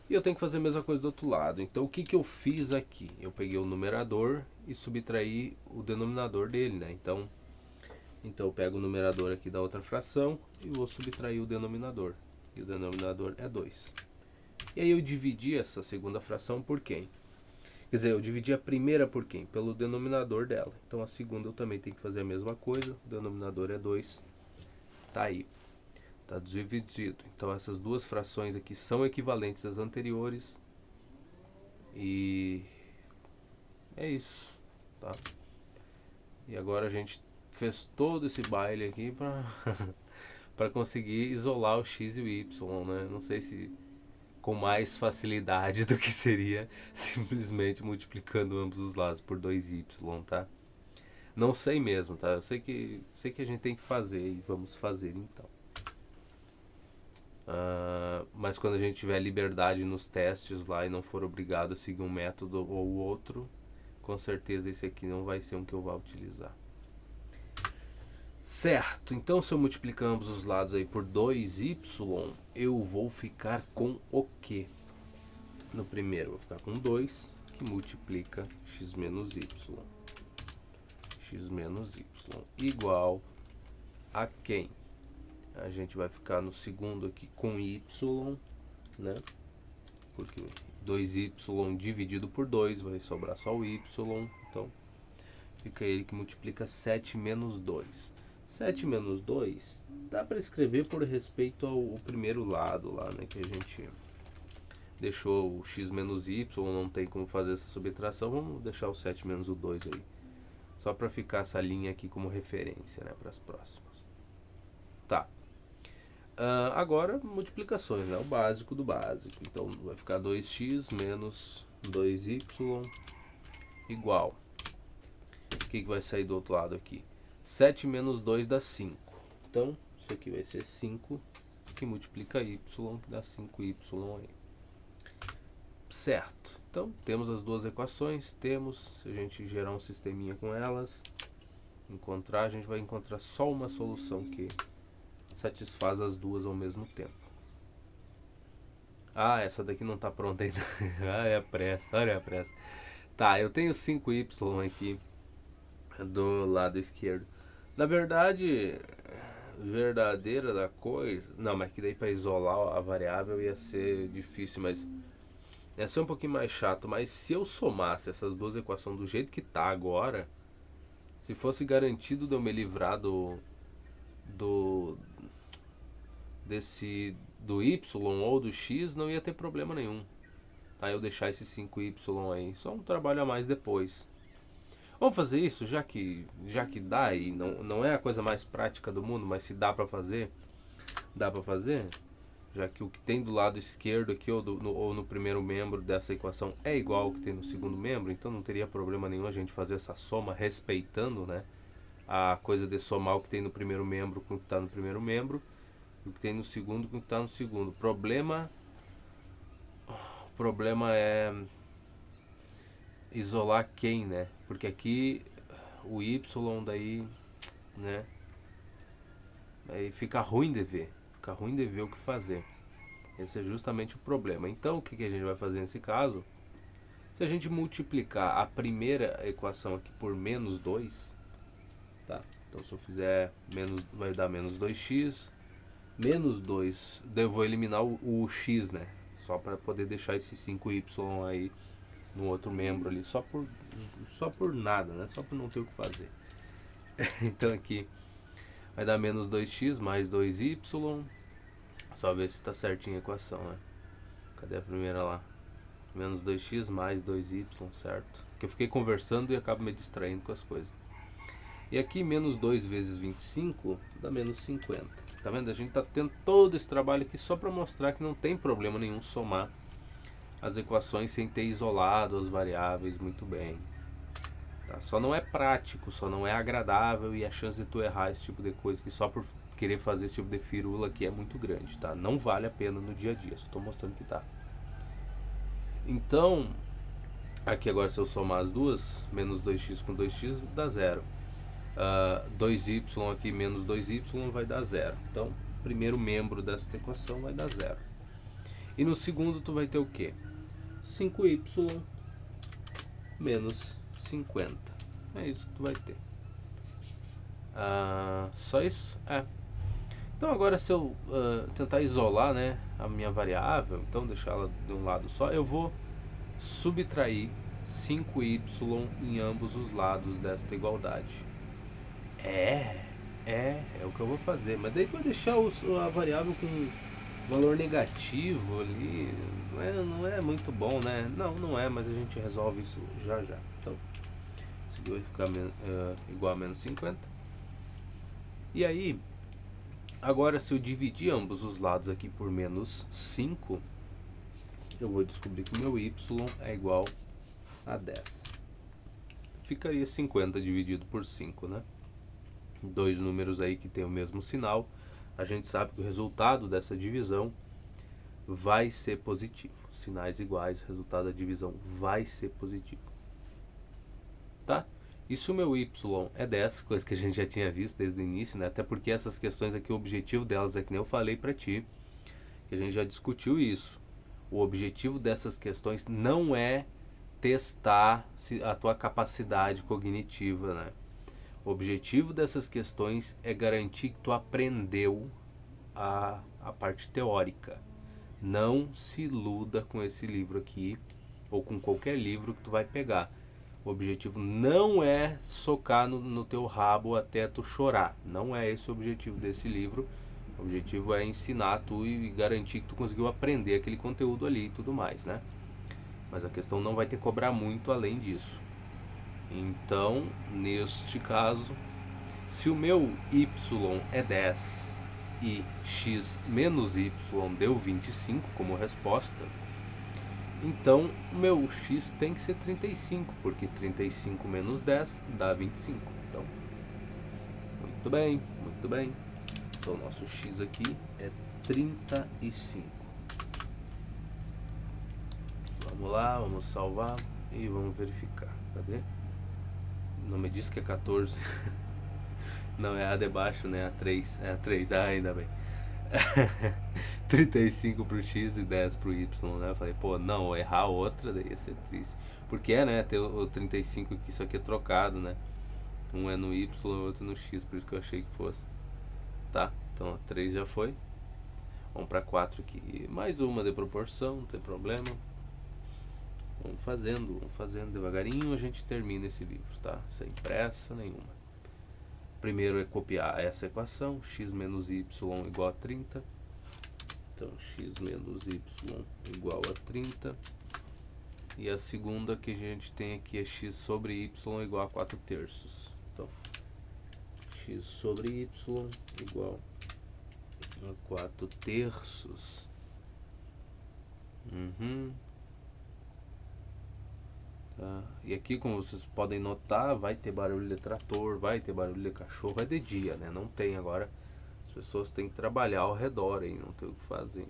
E eu tenho que fazer a mesma coisa do outro lado. Então, o que eu fiz aqui? Eu peguei o numerador e subtraí o denominador dele, né? Então eu pego o numerador aqui da outra fração e vou subtrair o denominador. E o denominador é 2. E aí eu dividi essa segunda fração por quem? Quer dizer, eu dividi a primeira por quem? Pelo denominador dela. Então a segunda eu também tenho que fazer a mesma coisa. O denominador é 2. Tá aí. Tá dividido. Então essas duas frações aqui são equivalentes às anteriores. E é isso. Tá? E agora a gente fez todo esse baile aqui para conseguir isolar o x e o y, né? Não sei se com mais facilidade do que seria simplesmente multiplicando ambos os lados por 2y, tá? Não sei mesmo, tá? Eu sei que a gente tem que fazer e vamos fazer então. Mas quando a gente tiver liberdade nos testes lá e não for obrigado a seguir um método ou outro, com certeza esse aqui não vai ser um que eu vá utilizar. Certo, então se eu multiplicar ambos os lados aí por 2y, eu vou ficar com o quê? No primeiro eu vou ficar com 2, que multiplica x menos y. X menos y igual a quem? A gente vai ficar no segundo aqui com y, né? Porque 2y dividido por 2 vai sobrar só o y, então fica ele que multiplica 7 menos 2. 7 menos 2 dá para escrever por respeito ao primeiro lado lá, né? Que a gente deixou o x menos y, não tem como fazer essa subtração. Vamos deixar o 7 menos o 2 aí. Só para ficar essa linha aqui como referência, né? Para as próximas. Tá. Agora, multiplicações, né? O básico do básico. Então, vai ficar 2x menos 2y igual. O que vai sair do outro lado aqui? 7 menos 2 dá 5. Então, isso aqui vai ser 5, que multiplica y, que dá 5y aí. Certo. Então, temos as duas equações. Se a gente gerar um sisteminha com elas, a gente vai encontrar só uma solução que satisfaz as duas ao mesmo tempo. Ah, essa daqui não tá pronta ainda. Ah, é a pressa, olha a pressa. Tá, eu tenho 5y aqui do lado esquerdo. Na verdade, verdadeira da coisa. Não, mas que daí pra isolar a variável ia ser difícil, mas ia ser um pouquinho mais chato. Mas se eu somasse essas duas equações do jeito que tá agora, se fosse garantido de eu me livrar do desse do y ou do x, não ia ter problema nenhum. Tá, eu deixar esse 5y aí, só um trabalho a mais depois. Vamos fazer isso, já que dá e não é a coisa mais prática do mundo, mas se dá pra fazer, dá pra fazer. Já que o que tem do lado esquerdo aqui ou no primeiro membro dessa equação é igual ao que tem no segundo membro, então não teria problema nenhum a gente fazer essa soma respeitando, né, a coisa de somar o que tem no primeiro membro com o que está no primeiro membro e o que tem no segundo com o que está no segundo. O problema é isolar quem, né? Porque aqui o y daí, né? Aí fica ruim de ver. Fica ruim de ver o que fazer. Esse é justamente o problema. Então o que a gente vai fazer nesse caso? Se a gente multiplicar a primeira equação aqui por menos 2, tá? Então se eu fizer menos, vai dar menos 2x. Menos 2, daí eu vou eliminar o x, né? Só para poder deixar esse 5y aí no outro membro ali, só por nada, né? Só por não ter o que fazer. Então aqui vai dar menos 2x mais 2y. Só ver se está certinho a equação, né? Cadê a primeira lá? Menos 2x mais 2y, certo? Que eu fiquei conversando e acabo me distraindo com as coisas. E aqui menos 2 vezes 25 dá menos 50. Tá vendo? A gente tá tendo todo esse trabalho aqui só para mostrar que não tem problema nenhum somar as equações sem ter isolado as variáveis muito bem. Tá? Só não é prático, só não é agradável e a chance de tu errar esse tipo de coisa que só por querer fazer esse tipo de firula aqui é muito grande, tá? Não vale a pena no dia a dia, só tô mostrando que tá. Então, aqui agora se eu somar as duas, menos 2x com 2x dá 0. 2y aqui menos 2y vai dar 0. Então, o primeiro membro dessa equação vai dar 0. E no segundo tu vai ter o quê? 5y menos 50. É isso que tu vai ter. Só isso? É. Então agora se eu tentar isolar, né, a minha variável, então deixar ela de um lado só, eu vou subtrair 5y em ambos os lados desta igualdade. É o que eu vou fazer. Mas daí tu vai deixar a variável com valor negativo ali. Não é muito bom, né? Não é, mas a gente resolve isso já já. Então, isso aqui vai ficar igual a menos 50. E aí, agora se eu dividir ambos os lados aqui por menos 5, eu vou descobrir que o meu y é igual a 10. Ficaria 50 dividido por 5, né? Dois números aí que tem o mesmo sinal, a gente sabe que o resultado dessa divisão vai ser positivo. Sinais iguais, o resultado da divisão vai ser positivo. Tá? E se o meu y é 10, coisa que a gente já tinha visto desde o início, né? Até porque essas questões aqui, o objetivo delas é que nem eu falei pra ti, que a gente já discutiu isso. O objetivo dessas questões não é testar a tua capacidade cognitiva, né? O objetivo dessas questões é garantir que tu aprendeu a parte teórica. Não se iluda com esse livro aqui ou com qualquer livro que tu vai pegar. O objetivo não é socar no teu rabo até tu chorar. Não é esse o objetivo desse livro. O objetivo é ensinar tu e garantir que tu conseguiu aprender aquele conteúdo ali e tudo mais, né? Mas a questão não vai te cobrar muito além disso. Então, neste caso, se o meu y é 10 e x menos y deu 25 como resposta, então o meu x tem que ser 35, porque 35 menos 10 dá 25. Então, muito bem, muito bem. Então, nosso x aqui é 35. Vamos lá, vamos salvar e vamos verificar. Cadê? Não me diz que é 14. Não, é a de baixo, né? A 3. É a 3. Ah, ainda bem. 35 pro x e 10 pro y, né? Eu falei, pô, não, errar outra, daí ia ser triste. Porque é, né? Ter o 35 aqui, isso aqui é trocado, né? Um é no y, o outro no x, por isso que eu achei que fosse. Tá, então 3 já foi. Vamos pra 4 aqui. Mais uma de proporção, não tem problema. Vamos fazendo devagarinho, a gente termina esse livro, tá? Sem pressa nenhuma. Primeiro é copiar essa equação, x menos y igual a 30. Então, x menos y igual a 30. E a segunda que a gente tem aqui é x sobre y igual a 4 terços. Então, x sobre y igual a 4 terços. Tá. E aqui, como vocês podem notar, vai ter barulho de trator, vai ter barulho de cachorro, é de dia, né? Não tem agora. As pessoas têm que trabalhar ao redor aí, não tem o que fazer.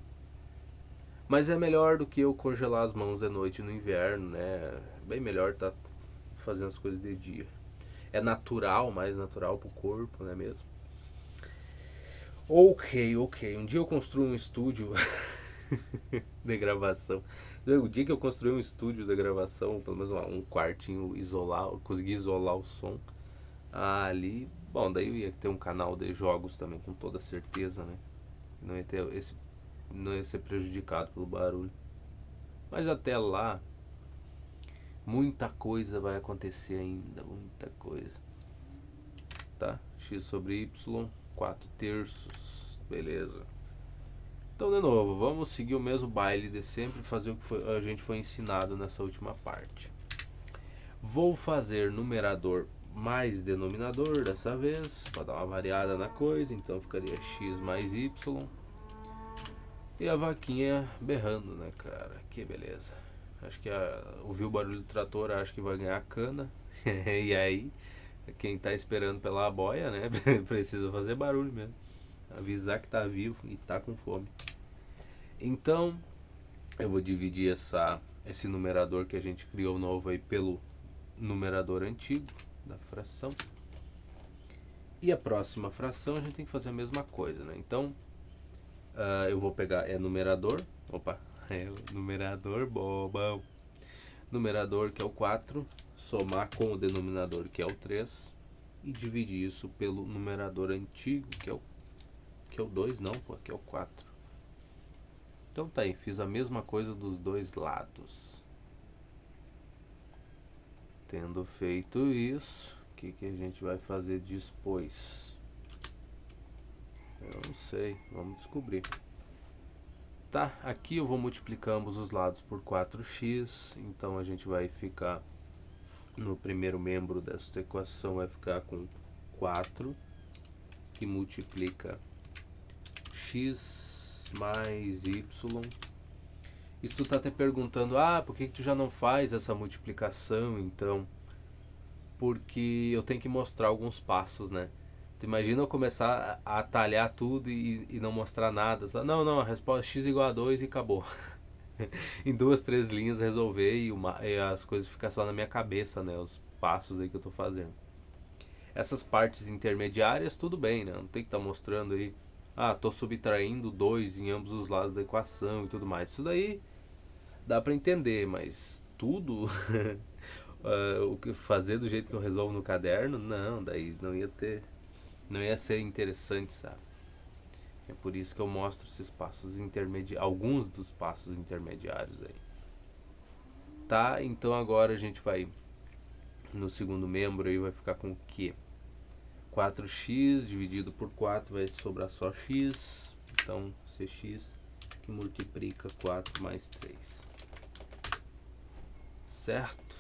Mas é melhor do que eu congelar as mãos de noite no inverno, né? Bem melhor tá fazendo as coisas de dia. É natural, mais natural pro corpo, não é mesmo? Ok. Um dia eu construo um estúdio de gravação. O dia que eu construí um estúdio de gravação, pelo menos um quartinho isolado, consegui isolar o som ali. Bom, daí eu ia ter um canal de jogos também, com toda certeza, né? Não ia ser prejudicado pelo barulho. Mas até lá, muita coisa vai acontecer ainda, muita coisa. Tá? X sobre y, 4 terços, beleza. Então, de novo, vamos seguir o mesmo baile de sempre, fazer o que a gente foi ensinado nessa última parte. Vou fazer numerador mais denominador dessa vez, para dar uma variada na coisa, então ficaria x mais y. E a vaquinha berrando, né, cara? Que beleza. Acho que ouviu o barulho do trator, acho que vai ganhar a cana. E aí, quem tá esperando pela boia, né, precisa fazer barulho mesmo. Avisar que tá vivo e tá com fome. Então, eu vou dividir esse numerador que a gente criou novo aí pelo numerador antigo da fração. E a próxima fração a gente tem que fazer a mesma coisa, né? Então, eu vou pegar numerador. Opa, numerador bobão. Numerador que é o 4, somar com o denominador que é o 3 e dividir isso pelo numerador antigo que é o 2, não, pô, que é o 4. Então tá aí, fiz a mesma coisa dos dois lados. Tendo feito isso, o que a gente vai fazer depois? Eu não sei, vamos descobrir. Tá, aqui eu vou multiplicar ambos os lados por 4x, então a gente vai ficar no primeiro membro desta equação, vai ficar com 4, que multiplica x mais y. E tu tá até perguntando, por que tu já não faz essa multiplicação, então? Porque eu tenho que mostrar alguns passos, né? Tu imagina eu começar a atalhar tudo e não mostrar nada. Não, a resposta x igual a 2 e acabou. Em 2, 3 linhas resolver e as coisas ficam só na minha cabeça, né? Os passos aí que eu tô fazendo. Essas partes intermediárias, tudo bem, né? Não tem que estar mostrando aí, tô subtraindo 2 em ambos os lados da equação e tudo mais. Isso daí dá pra entender, mas tudo o que fazer do jeito que eu resolvo no caderno, não, daí não ia ser interessante, sabe? É por isso que eu mostro esses passos intermediários, alguns dos passos intermediários aí. Tá, então agora a gente vai no segundo membro aí, vai ficar com o quê? 4x dividido por 4 vai sobrar só x, então cx que multiplica 4 mais 3, certo?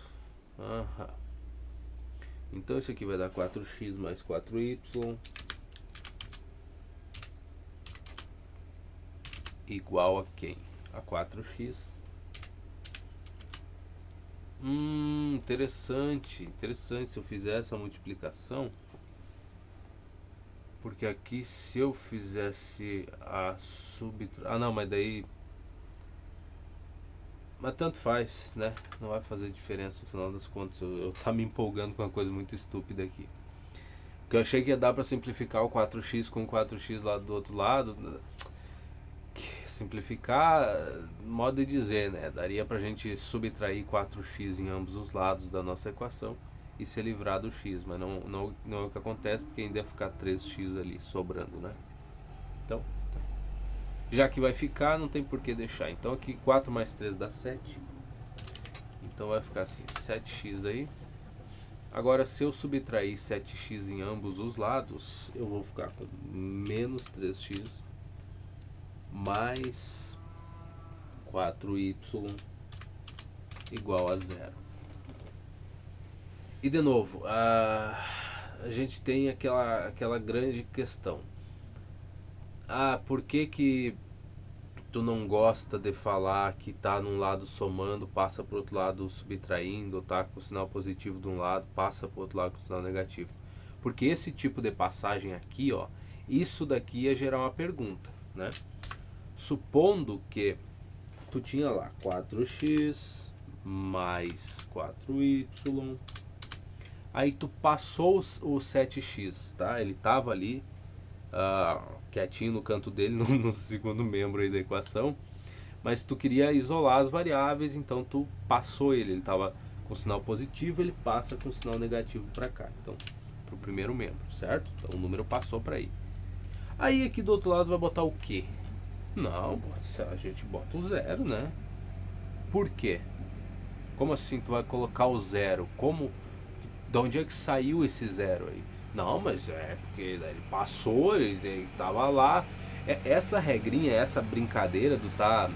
Então isso aqui vai dar 4x mais 4y igual a quem? A 4x. Interessante se eu fizer essa multiplicação, porque aqui se eu fizesse a não, mas daí, mas tanto faz, né? Não vai fazer diferença no final das contas. Eu tá me empolgando com uma coisa muito estúpida aqui, porque eu achei que ia dar pra simplificar o 4x com 4x lá do outro lado. simplificar, modo de dizer, né? Daria pra gente subtrair 4x em ambos os lados da nossa equação e se livrar do x, mas não é o que acontece, porque ainda ia ficar 3x ali sobrando, né? Então, já que vai ficar, não tem por que deixar. Então aqui 4 mais 3 dá 7. Então vai ficar assim, 7x aí. Agora, se eu subtrair 7x em ambos os lados, eu vou ficar com menos 3x mais 4y igual a zero. E de novo, a gente tem aquela grande questão. Por que tu não gosta de falar que tá num lado somando, passa pro outro lado subtraindo, ou tá com o sinal positivo de um lado, passa pro outro lado com o sinal negativo? Porque esse tipo de passagem aqui, ó, isso daqui ia gerar uma pergunta, né? Supondo que tu tinha lá 4x mais 4y, aí tu passou o 7x, tá? Ele tava ali quietinho no canto dele, no segundo membro aí da equação, mas tu queria isolar as variáveis, então tu passou ele estava com sinal positivo, ele passa com sinal negativo para cá, então para o primeiro membro, certo? Então o número passou para aí. Aí aqui do outro lado vai botar o quê? Não, a gente bota o zero, né? Por quê? Como assim tu vai colocar o zero? Como? De onde é que saiu esse zero aí? Não, mas é porque ele passou, ele tava lá. Essa regrinha, essa brincadeira do tá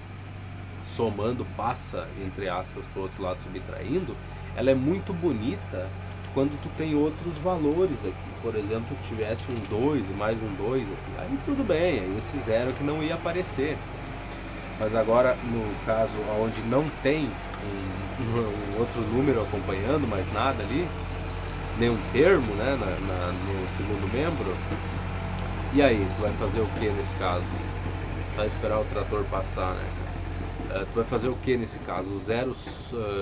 somando, passa, entre aspas, pro outro lado subtraindo, ela é muito bonita quando tu tem outros valores aqui. Por exemplo, tu tivesse um 2 e mais um 2 aqui. Aí tudo bem, aí esse zero aqui não ia aparecer. Mas agora, no caso onde não tem um outro número acompanhando, mais nada ali, nenhum termo, né, no segundo membro. E aí, tu vai fazer o que nesse caso? Vai esperar o trator passar, né? Tu vai fazer o que nesse caso? O zero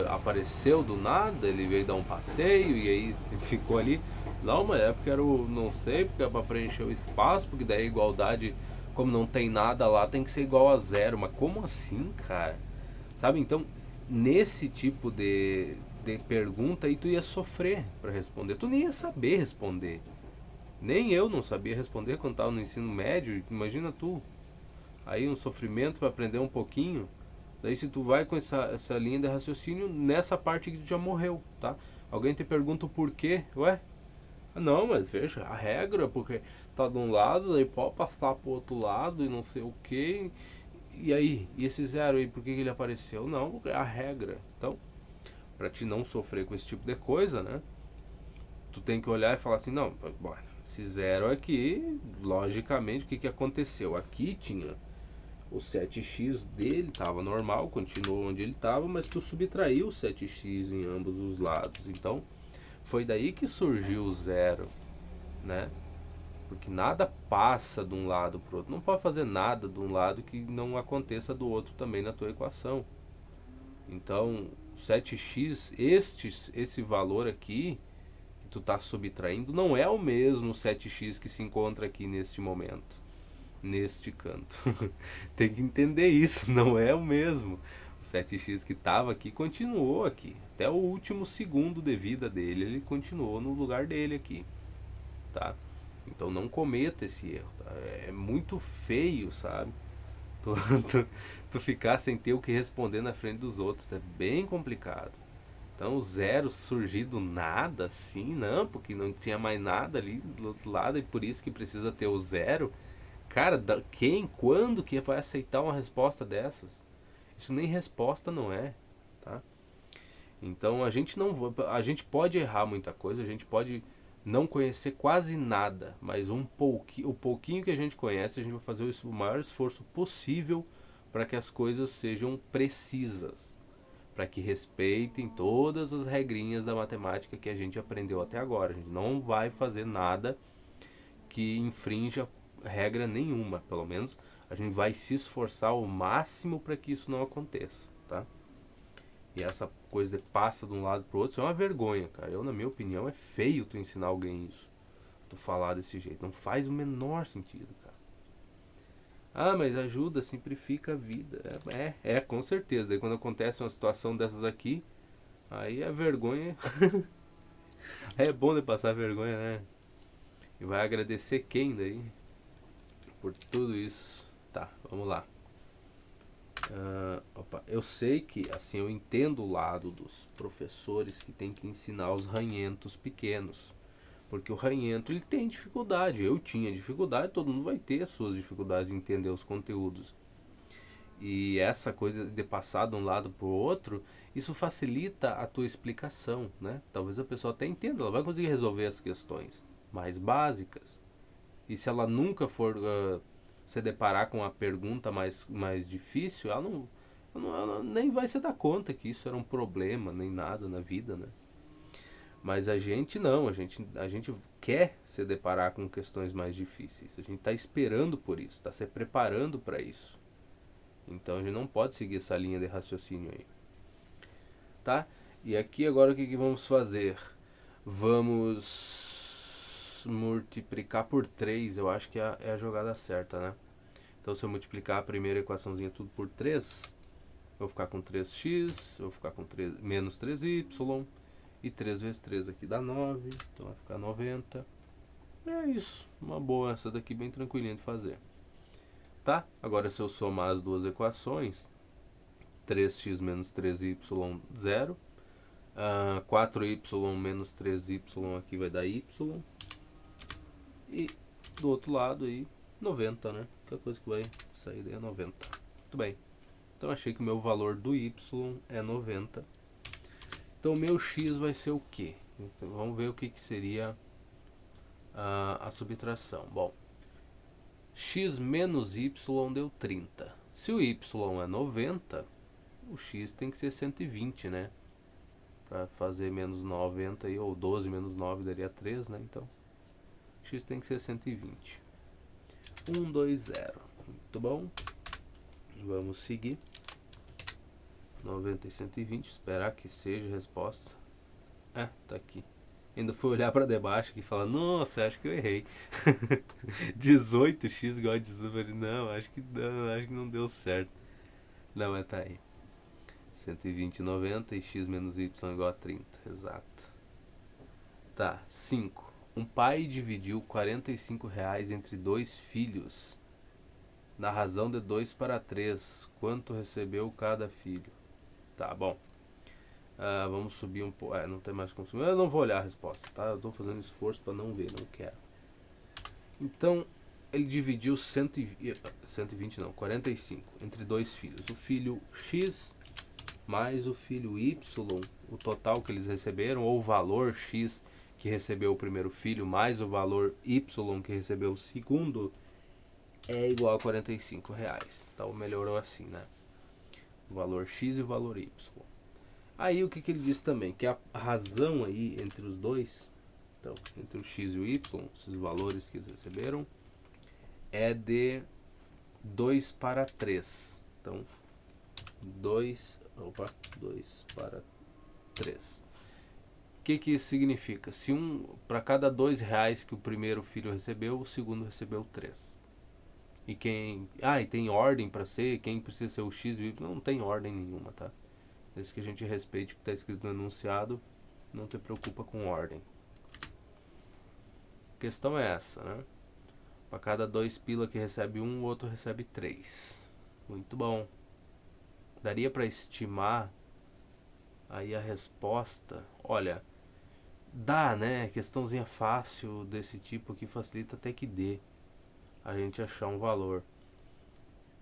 apareceu do nada, ele veio dar um passeio e aí ficou ali. Não, mas é porque era o não sei, porque é pra preencher o espaço, porque daí a igualdade, como não tem nada lá, tem que ser igual a zero. Mas como assim, cara? Sabe, então, nesse tipo de pergunta aí tu ia sofrer para responder. Tu nem ia saber responder. Nem eu não sabia responder quando estava no ensino médio. Imagina tu. Aí um sofrimento para aprender um pouquinho. Daí se tu vai com essa linha de raciocínio, nessa parte que tu já morreu, tá? Alguém te pergunta o porquê. Ué? Não, mas veja, a regra, porque tá de um lado, daí pode passar pro outro lado e não sei o que. E aí? E esse zero aí, por que ele apareceu? Não, porque é a regra. Então, para te não sofrer com esse tipo de coisa, né? Tu tem que olhar e falar assim, não, bom, esse zero aqui, logicamente, o que aconteceu? Aqui tinha o 7x dele, estava normal, continuou onde ele estava, mas tu subtraiu o 7x em ambos os lados. Então, foi daí que surgiu o zero, né? Porque nada passa de um lado para o outro. Não pode fazer nada de um lado que não aconteça do outro também na tua equação. Então, 7x, esse valor aqui que tu está subtraindo não é o mesmo 7x que se encontra aqui neste momento, neste canto. Tem que entender isso, não é o mesmo. O 7x que estava aqui continuou aqui. Até o último segundo de vida dele, ele continuou no lugar dele aqui, tá? Então não cometa esse erro, tá? É muito feio, sabe? Tu, tu ficar sem ter o que responder na frente dos outros. É bem complicado. Então o zero surgir do nada, assim, não, porque não tinha mais nada ali do outro lado e por isso que precisa ter o zero. Cara, quem, quando que vai aceitar uma resposta dessas? Isso nem resposta não é, tá? Então a gente pode errar muita coisa, a gente pode não conhecer quase nada, mas o pouquinho que a gente conhece, a gente vai fazer o maior esforço possível para que as coisas sejam precisas, para que respeitem todas as regrinhas da matemática que a gente aprendeu até agora. A gente não vai fazer nada que infrinja regra nenhuma, pelo menos a gente vai se esforçar ao máximo para que isso não aconteça, tá? E essa coisa de passa de um lado pro outro, isso é uma vergonha, cara. Eu, na minha opinião, é feio tu ensinar alguém isso. Tu falar desse jeito. Não faz o menor sentido, cara. Ah, mas ajuda, simplifica a vida. Com certeza. Daí quando acontece uma situação dessas aqui, aí a vergonha. É bom de passar vergonha, né? E vai agradecer quem daí? Por tudo isso. Tá, vamos lá. Opa, eu sei que, assim, eu entendo o lado dos professores que tem que ensinar os ranhentos pequenos. Porque o ranhento, ele tem dificuldade. Eu tinha dificuldade, todo mundo vai ter as suas dificuldades de entender os conteúdos. E essa coisa de passar de um lado para o outro, isso facilita a tua explicação, né? Talvez a pessoa até entenda, ela vai conseguir resolver as questões mais básicas. E se ela nunca for se deparar com a pergunta mais difícil, ela nem vai se dar conta que isso era um problema, nem nada na vida, né? Mas a gente não, a gente quer se deparar com questões mais difíceis. A gente está esperando por isso, está se preparando para isso. Então a gente não pode seguir essa linha de raciocínio aí, tá? E aqui agora o que, que vamos fazer? Vamos multiplicar por 3, eu acho que é a jogada certa, né? Então se eu multiplicar a primeira equaçãozinha tudo por 3, eu vou ficar com 3x, eu vou ficar com menos 3y, e 3 vezes 3 aqui dá 9, então vai ficar 90. É isso, uma boa, essa daqui bem tranquilinha de fazer. Tá? Agora se eu somar as duas equações, 3x menos 3y, 0. 4y menos 3y aqui vai dar y. E do outro lado aí, 90, né? Que a coisa que vai sair daí é 90. Muito bem. Então achei que o meu valor do y é 90. Então o meu x vai ser o quê? Então, vamos ver o que seria a subtração. Bom, x menos y deu 30. Se o y é 90, o x tem que ser 120, né? Para fazer menos 90 aí, ou 12 menos 9 daria 3, né? Então, x tem que ser 120. 1, 2, 0. Muito bom. Vamos seguir. 90 e 120, esperar que seja a resposta. Tá aqui. Ainda fui olhar para debaixo e falar, nossa, acho que eu errei. 18x igual a 18. Não, acho que não deu certo. Não, mas tá aí. 120 e 90 e x menos y igual a 30. Exato. Tá, 5. Um pai dividiu R$ 45 entre dois filhos. Na razão de 2 para 3. Quanto recebeu cada filho? Tá, bom. Vamos subir um pouco. Não tem mais como subir. Eu não vou olhar a resposta, tá? Eu tô fazendo esforço para não ver, não quero. Então, ele dividiu 120 não, 45 entre dois filhos. O filho X mais o filho Y, o total que eles receberam, ou o valor X que recebeu o primeiro filho, mais o valor Y que recebeu o segundo, é igual a R$ 45. Então melhorou assim, né? O valor X e o valor Y. Aí o que ele disse também? Que a razão aí entre os dois, então, entre o X e o Y, esses valores que eles receberam, é de 2 para 3. Então, 2 para 3. O que isso significa? Se para cada R$ 2 que o primeiro filho recebeu, o segundo recebeu 3. E e tem ordem para ser, quem precisa ser o X e o Y, não tem ordem nenhuma, tá? Desde que a gente respeite o que está escrito no enunciado, não te preocupa com ordem. A questão é essa, né? Para cada 2 pila que recebe um, o outro recebe 3. Muito bom. Daria para estimar aí a resposta? Olha, dá, né? Questãozinha fácil desse tipo que facilita até que dê a gente achar um valor.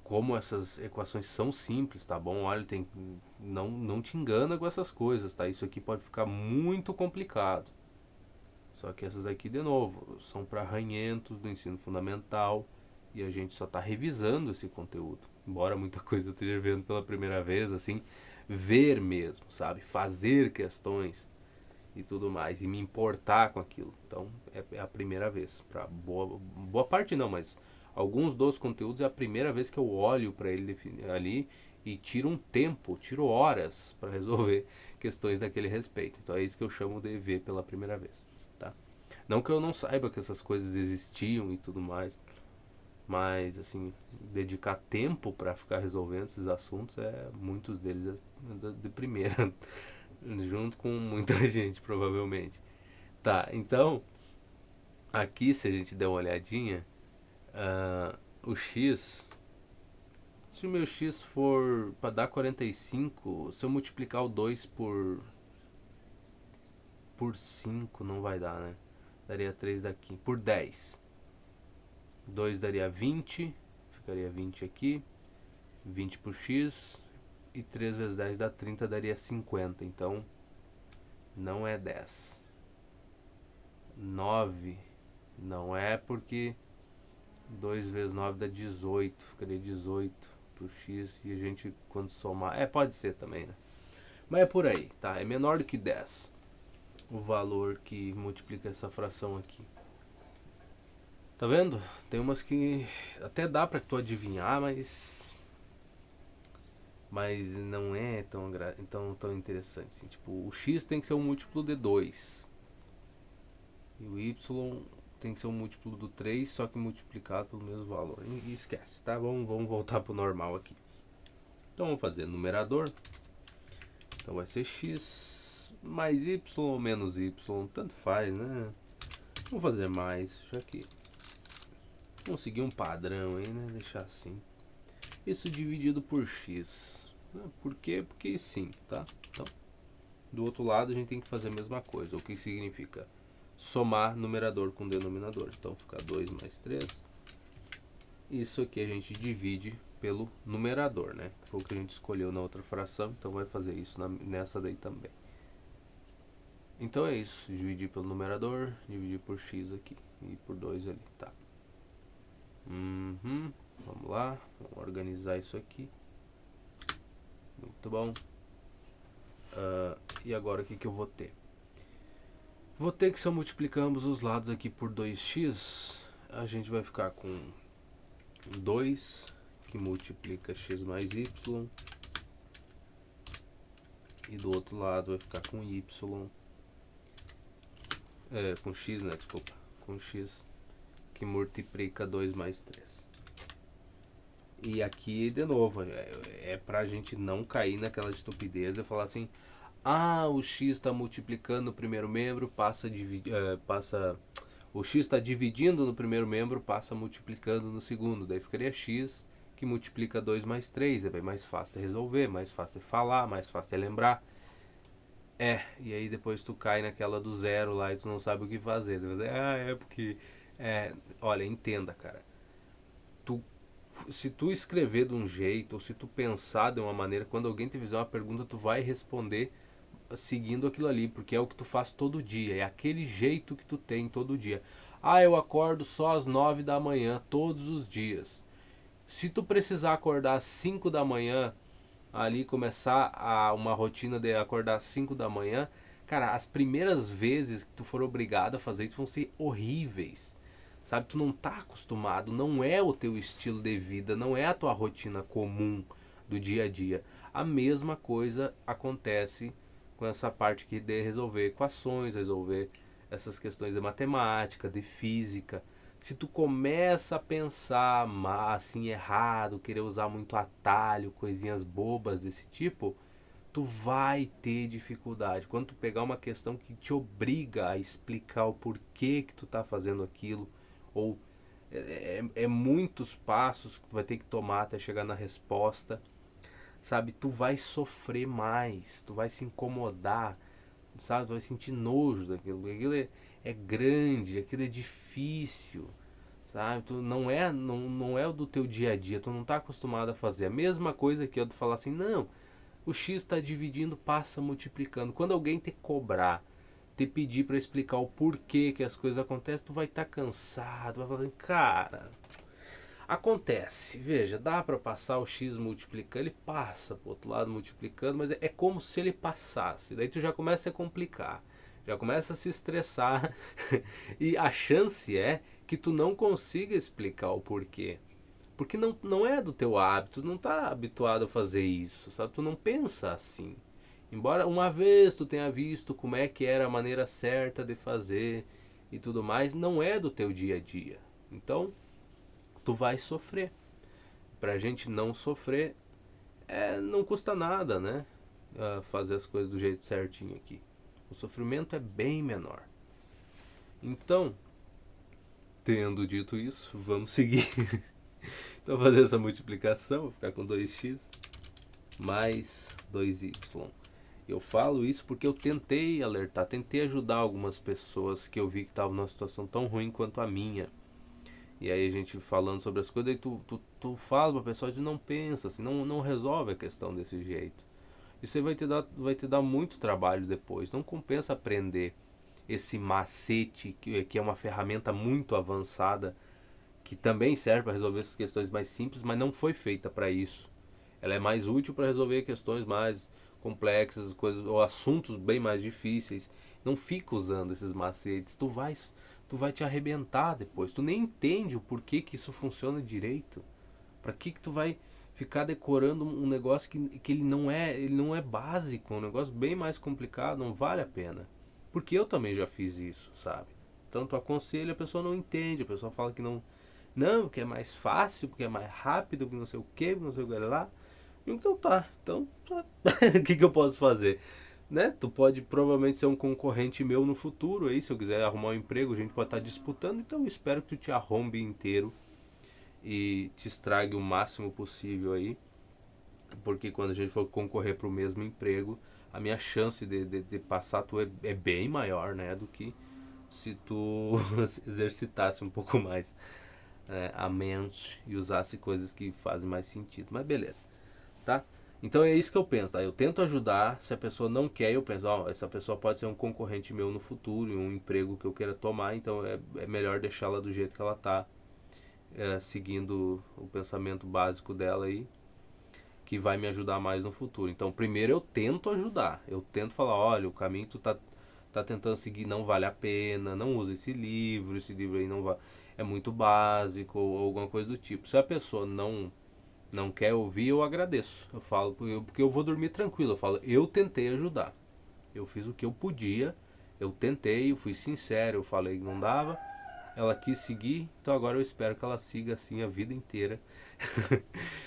Como essas equações são simples, tá bom? Olha, não te engana com essas coisas, tá? Isso aqui pode ficar muito complicado. Só que essas aqui, de novo, são para ranhentos do ensino fundamental e a gente só está revisando esse conteúdo. Embora muita coisa eu esteja vendo pela primeira vez, assim, ver mesmo, sabe? Fazer questões e tudo mais, e me importar com aquilo. Então, é a primeira vez. Para boa parte não, mas alguns dos conteúdos é a primeira vez que eu olho para ele ali e tiro um tempo, tiro horas para resolver questões daquele respeito. Então é isso que eu chamo de ver pela primeira vez, tá? Não que eu não saiba que essas coisas existiam e tudo mais, Mas, assim, dedicar tempo para ficar resolvendo esses assuntos, muitos deles de primeira, junto com muita gente, provavelmente. Tá, então, aqui, se a gente der uma olhadinha, o x, se o meu x for para dar 45, se eu multiplicar o 2 por 5, não vai dar, né? Daria 3 daqui. Por 10. 2 daria 20, ficaria 20 aqui. 20 por x. E 3 vezes 10 dá 30, daria 50. Então, não é 10. 9 não é, porque 2 vezes 9 dá 18. Ficaria 18 por x. E a gente, quando somar... pode ser também, né? Mas é por aí, tá? É menor do que 10 o valor que multiplica essa fração aqui. Tá vendo? Tem umas que até dá pra tu adivinhar, mas não é tão interessante assim. Tipo, o x tem que ser um múltiplo de 2 e o y tem que ser um múltiplo do 3, só que multiplicado pelo mesmo valor. E esquece, tá? Vamos voltar pro normal aqui. Então vamos fazer numerador. Então vai ser x mais y ou menos y, tanto faz, né? Vamos fazer mais, já que conseguir um padrão aí, né? Deixar assim. Isso dividido por x. Por quê? Porque sim, tá? Então, do outro lado a gente tem que fazer a mesma coisa. O que significa? Somar numerador com denominador. Então fica 2 mais 3. Isso aqui a gente divide pelo numerador, né? Que foi o que a gente escolheu na outra fração. Então vai fazer isso nessa daí também. Então é isso. Dividir pelo numerador, dividir por x aqui. E por 2 ali, tá? Vamos lá, vamos organizar isso aqui. Muito bom. E agora o que eu vou ter? Vou ter que, se eu multiplicar ambos os lados aqui por 2x, a gente vai ficar com 2 que multiplica x mais y, e do outro lado vai ficar com y, com x, né, desculpa, com x que multiplica 2 mais 3. E aqui, de novo, pra gente não cair naquela estupidez de falar assim: o x está multiplicando o primeiro membro, o x está dividindo no primeiro membro, passa multiplicando no segundo. Daí ficaria x que multiplica 2 mais 3. É bem mais fácil de resolver, mais fácil de falar, mais fácil de lembrar. E aí depois tu cai naquela do zero lá e tu não sabe o que fazer. Porque... olha, entenda, cara. Se tu escrever de um jeito, ou se tu pensar de uma maneira, quando alguém te fizer uma pergunta, tu vai responder seguindo aquilo ali, porque é o que tu faz todo dia, é aquele jeito que tu tem todo dia. Eu acordo só às 9 da manhã, todos os dias. Se tu precisar acordar às 5 da manhã, ali começar uma rotina de acordar às 5 da manhã, cara, as primeiras vezes que tu for obrigado a fazer isso vão ser horríveis. Sabe, tu não tá acostumado, não é o teu estilo de vida, não é a tua rotina comum do dia a dia. A mesma coisa acontece com essa parte aqui de resolver equações, resolver essas questões de matemática, de física. Se tu começa a pensar assim errado, querer usar muito atalho, coisinhas bobas desse tipo, tu vai ter dificuldade. Quando tu pegar uma questão que te obriga a explicar o porquê que tu tá fazendo aquilo, ou muitos passos que tu vai ter que tomar até chegar na resposta, sabe? Tu vai sofrer mais, tu vai se incomodar, sabe? Tu vai sentir nojo daquilo, porque aquilo é grande, aquilo é difícil, sabe? Tu não é o do teu dia a dia, tu não tá acostumado a fazer. A mesma coisa que eu falar assim: não, o x está dividindo, passa multiplicando. Quando alguém te cobrar, te pedir para explicar o porquê que as coisas acontecem, tu vai estar cansado, vai falar assim: cara, acontece, veja, dá para passar o x multiplicando, ele passa pro outro lado multiplicando, mas é como se ele passasse. Daí tu já começa a complicar, já começa a se estressar e a chance é que tu não consiga explicar o porquê. Porque não é do teu hábito, tu não tá habituado a fazer isso, sabe? Tu não pensa assim. Embora uma vez tu tenha visto como é que era a maneira certa de fazer e tudo mais, não é do teu dia a dia. Então, tu vai sofrer. Pra gente não sofrer, não custa nada, né? Fazer as coisas do jeito certinho aqui. O sofrimento é bem menor. Então, tendo dito isso, vamos seguir. Então, fazer essa multiplicação, vou ficar com 2x mais 2y. Eu falo isso porque eu tentei alertar, tentei ajudar algumas pessoas que eu vi que estavam numa situação tão ruim quanto a minha. E aí a gente falando sobre as coisas, aí tu fala pra pessoa de não pensa, assim, não resolve a questão desse jeito. Isso aí vai te dar muito trabalho depois. Não compensa aprender esse macete, que é uma ferramenta muito avançada, que também serve para resolver essas questões mais simples, mas não foi feita para isso. Ela é mais útil para resolver questões mais complexas, coisas ou assuntos bem mais difíceis. Não fica usando esses macetes, tu vai te arrebentar depois. Tu nem entende o porquê que isso funciona direito. Para que tu vai ficar decorando um negócio que ele não é básico, um negócio bem mais complicado, não vale a pena. Porque eu também já fiz isso, sabe? Tanto aconselho, a pessoa não entende, a pessoa fala que não, porque é mais fácil, porque é mais rápido, porque não sei o que, não sei o que lá. Então tá, o que eu posso fazer? Né? Tu pode provavelmente ser um concorrente meu no futuro aí, se eu quiser arrumar um emprego, a gente pode estar disputando, então eu espero que tu te arrombe inteiro e te estrague o máximo possível aí, porque quando a gente for concorrer para o mesmo emprego, a minha chance de passar tu é bem maior, né, do que se tu exercitasse um pouco mais a mente e usasse coisas que fazem mais sentido. Mas beleza, tá? Então é isso que eu penso, tá? Eu tento ajudar, se a pessoa não quer, eu penso, essa pessoa pode ser um concorrente meu no futuro, um emprego que eu queira tomar, então é melhor deixá-la do jeito que ela tá, seguindo o pensamento básico dela aí, que vai me ajudar mais no futuro. Então, primeiro eu tento ajudar, eu tento falar, olha, o caminho que tu tá tentando seguir não vale a pena, não usa esse livro aí não é muito básico ou alguma coisa do tipo. Se a pessoa não quer ouvir, eu agradeço. Eu falo, porque eu vou dormir tranquilo. Eu falo, eu tentei ajudar. Eu fiz o que eu podia, eu tentei, eu fui sincero, eu falei que não dava. Ela quis seguir, então agora eu espero que ela siga assim a vida inteira.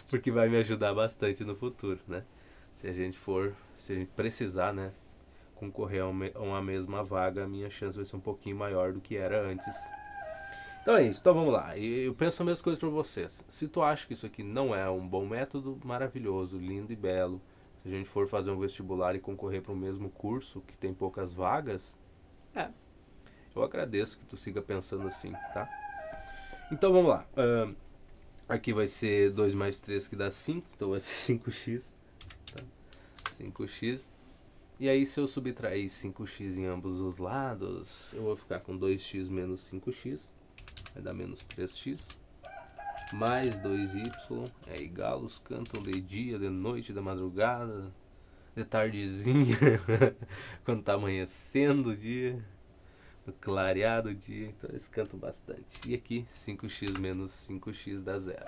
Porque vai me ajudar bastante no futuro, né? Se a gente precisar, né, concorrer a uma mesma vaga, a minha chance vai ser um pouquinho maior do que era antes. Então é isso, então vamos lá. Eu penso a mesma coisa para vocês. Se tu acha que isso aqui não é um bom método, maravilhoso, lindo e belo. Se a gente for fazer um vestibular e concorrer para o mesmo curso que tem poucas vagas, eu agradeço que tu siga pensando assim, tá? Então vamos lá. Aqui vai ser 2 mais 3 que dá 5, então vai ser 5x. Tá? 5x. E aí se eu subtrair 5x em ambos os lados, eu vou ficar com 2x menos 5x. Vai dar menos 3x. Mais 2y é igual, os cantam de dia, de noite, de madrugada, de tardezinha, quando tá amanhecendo o dia, no clareado o dia, então eles cantam bastante. E aqui 5x menos 5x dá 0.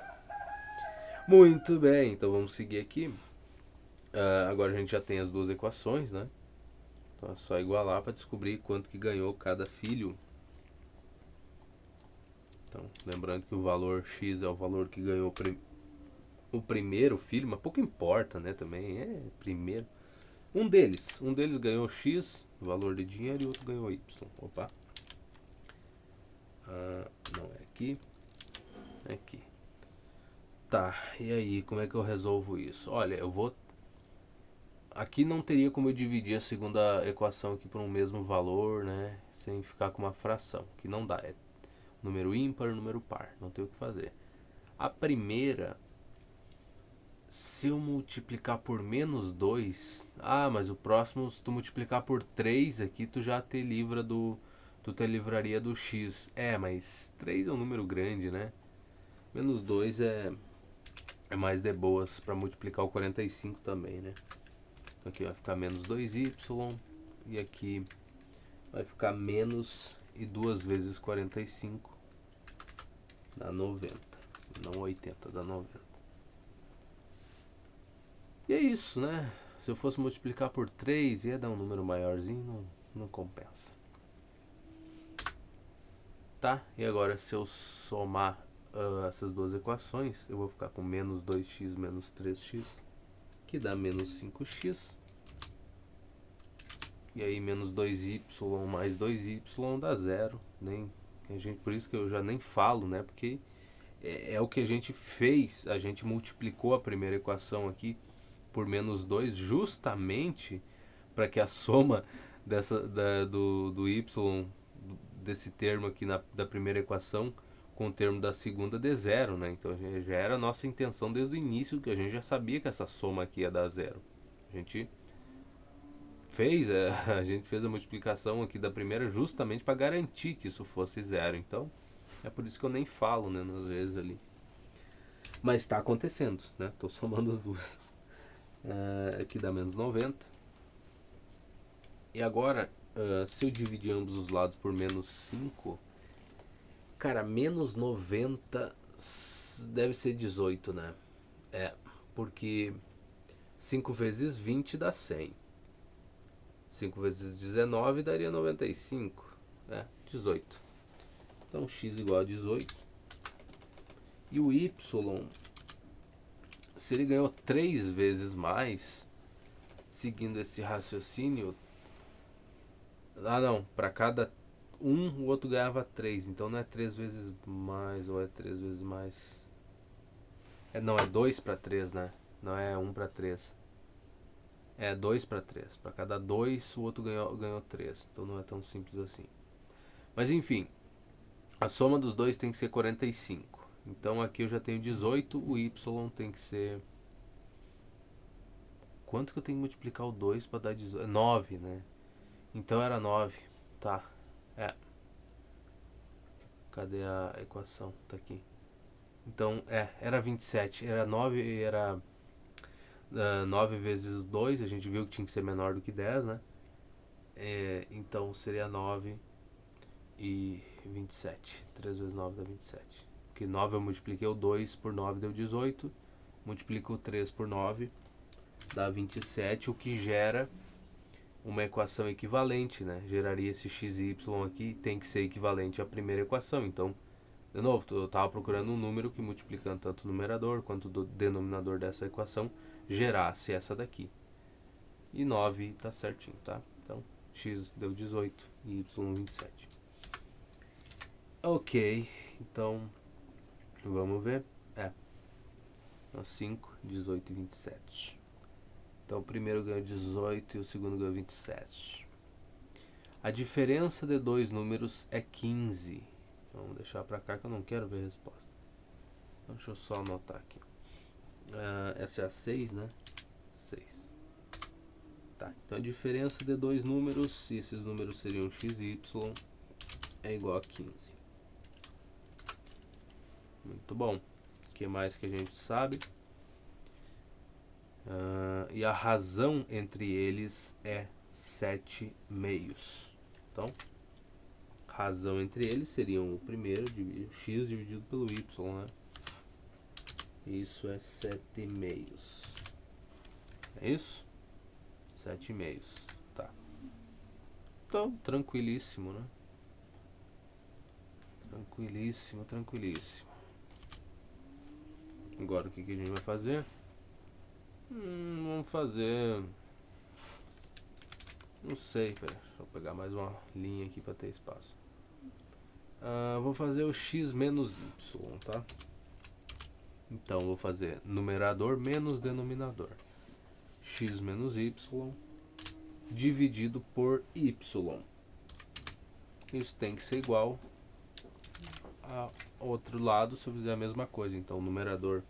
Muito bem, então vamos seguir aqui. Agora a gente já tem as duas equações, né? Então é só igualar para descobrir quanto que ganhou cada filho. Então, lembrando que o valor x é o valor que ganhou o primeiro filho, mas pouco importa, né? Também é primeiro. Um deles ganhou x, valor de dinheiro, e outro ganhou y. Opa. Não é aqui. É aqui. Tá, e aí, como é que eu resolvo isso? Olha, eu vou... Aqui não teria como eu dividir a segunda equação aqui por um mesmo valor, né? Sem ficar com uma fração, que não dá. É número ímpar, número par. Não tem o que fazer. A primeira, se eu multiplicar por menos 2, mas o próximo, se tu multiplicar por 3 aqui, tu já te livra tu te livraria do x. Mas 3 é um número grande, né? Menos 2 é mais de boas para multiplicar o 45 também, né? Então aqui vai ficar menos 2y e aqui vai ficar menos e 2 vezes 45 dá 90. Não 80, dá 90. E é isso, né? Se eu fosse multiplicar por 3, ia dar um número maiorzinho, não compensa. Tá? E agora se eu somar essas duas equações, eu vou ficar com menos 2x menos 3x, que dá menos 5x. E aí menos 2y mais 2y dá zero. Por isso que eu já nem falo, né? Porque é o que a gente fez. A gente multiplicou a primeira equação aqui por menos 2 justamente para que a soma do y, desse termo aqui da primeira equação, com o termo da segunda dê zero, né? Então já era a nossa intenção desde o início, que a gente já sabia que essa soma aqui ia dar zero. A gente fez a multiplicação aqui da primeira justamente para garantir que isso fosse zero. Então é por isso que eu nem falo, né, às vezes ali. Mas está acontecendo, né? Estou somando as duas. Aqui dá menos 90. E agora, se eu dividir ambos os lados por menos 5, cara, menos 90 deve ser 18, né? Porque 5 vezes 20 dá 100. 5 vezes 19 daria 95, 18. Então x igual a 18. E o y, se ele ganhou 3 vezes mais, seguindo esse raciocínio, para cada o outro ganhava 3, então não é 3 vezes mais, ou é 3 vezes mais. É 2 para 3, né? Não é 1 para 3. É 2 para 3. Para cada 2, o outro ganhou 3. Então não é tão simples assim. Mas enfim, a soma dos dois tem que ser 45. Então aqui eu já tenho 18, o y tem que ser... Quanto que eu tenho que multiplicar o 2 para dar 18? 9, né? Então era 9. Tá. Cadê a equação? Tá aqui. Então, era 27. Era 9, era 9 vezes 2. A gente viu que tinha que ser menor do que 10, né? Então seria 9 e 27. 3 vezes 9 dá 27. Porque 9 eu multipliquei o 2 por 9 deu 18. Multiplico o 3 por 9 dá 27, o que gera uma equação equivalente, né? Geraria esse x e y aqui, tem que ser equivalente à primeira equação. Então, de novo, eu estava procurando um número que, multiplicando tanto o numerador quanto o denominador dessa equação, gerasse essa daqui. E 9 está certinho, tá? Então, x deu 18 e y 27. Ok, então, vamos ver. 5, 18 e 27. Então o primeiro ganhou 18 e o segundo ganhou 27. A diferença de dois números é 15. Vamos deixar pra cá que eu não quero ver a resposta. Deixa eu só anotar aqui. Essa é a 6, né? 6. Tá, então a diferença de dois números, e esses números seriam x e y, é igual a 15. Muito bom. O que mais que a gente sabe? E a razão entre eles é 7 meios. Então, razão entre eles seriam o primeiro, o x dividido pelo y, né? Isso é 7 meios. É isso? 7 meios. Tá. Então, tranquilíssimo, né? Tranquilíssimo, tranquilíssimo. Agora o que a gente vai fazer? Vamos fazer... Não sei, pera. Deixa eu pegar mais uma linha aqui para ter espaço. Vou fazer o x menos y, tá? Então, vou fazer numerador menos denominador. X menos y dividido por y. Isso tem que ser igual ao outro lado se eu fizer a mesma coisa. Então, o numerador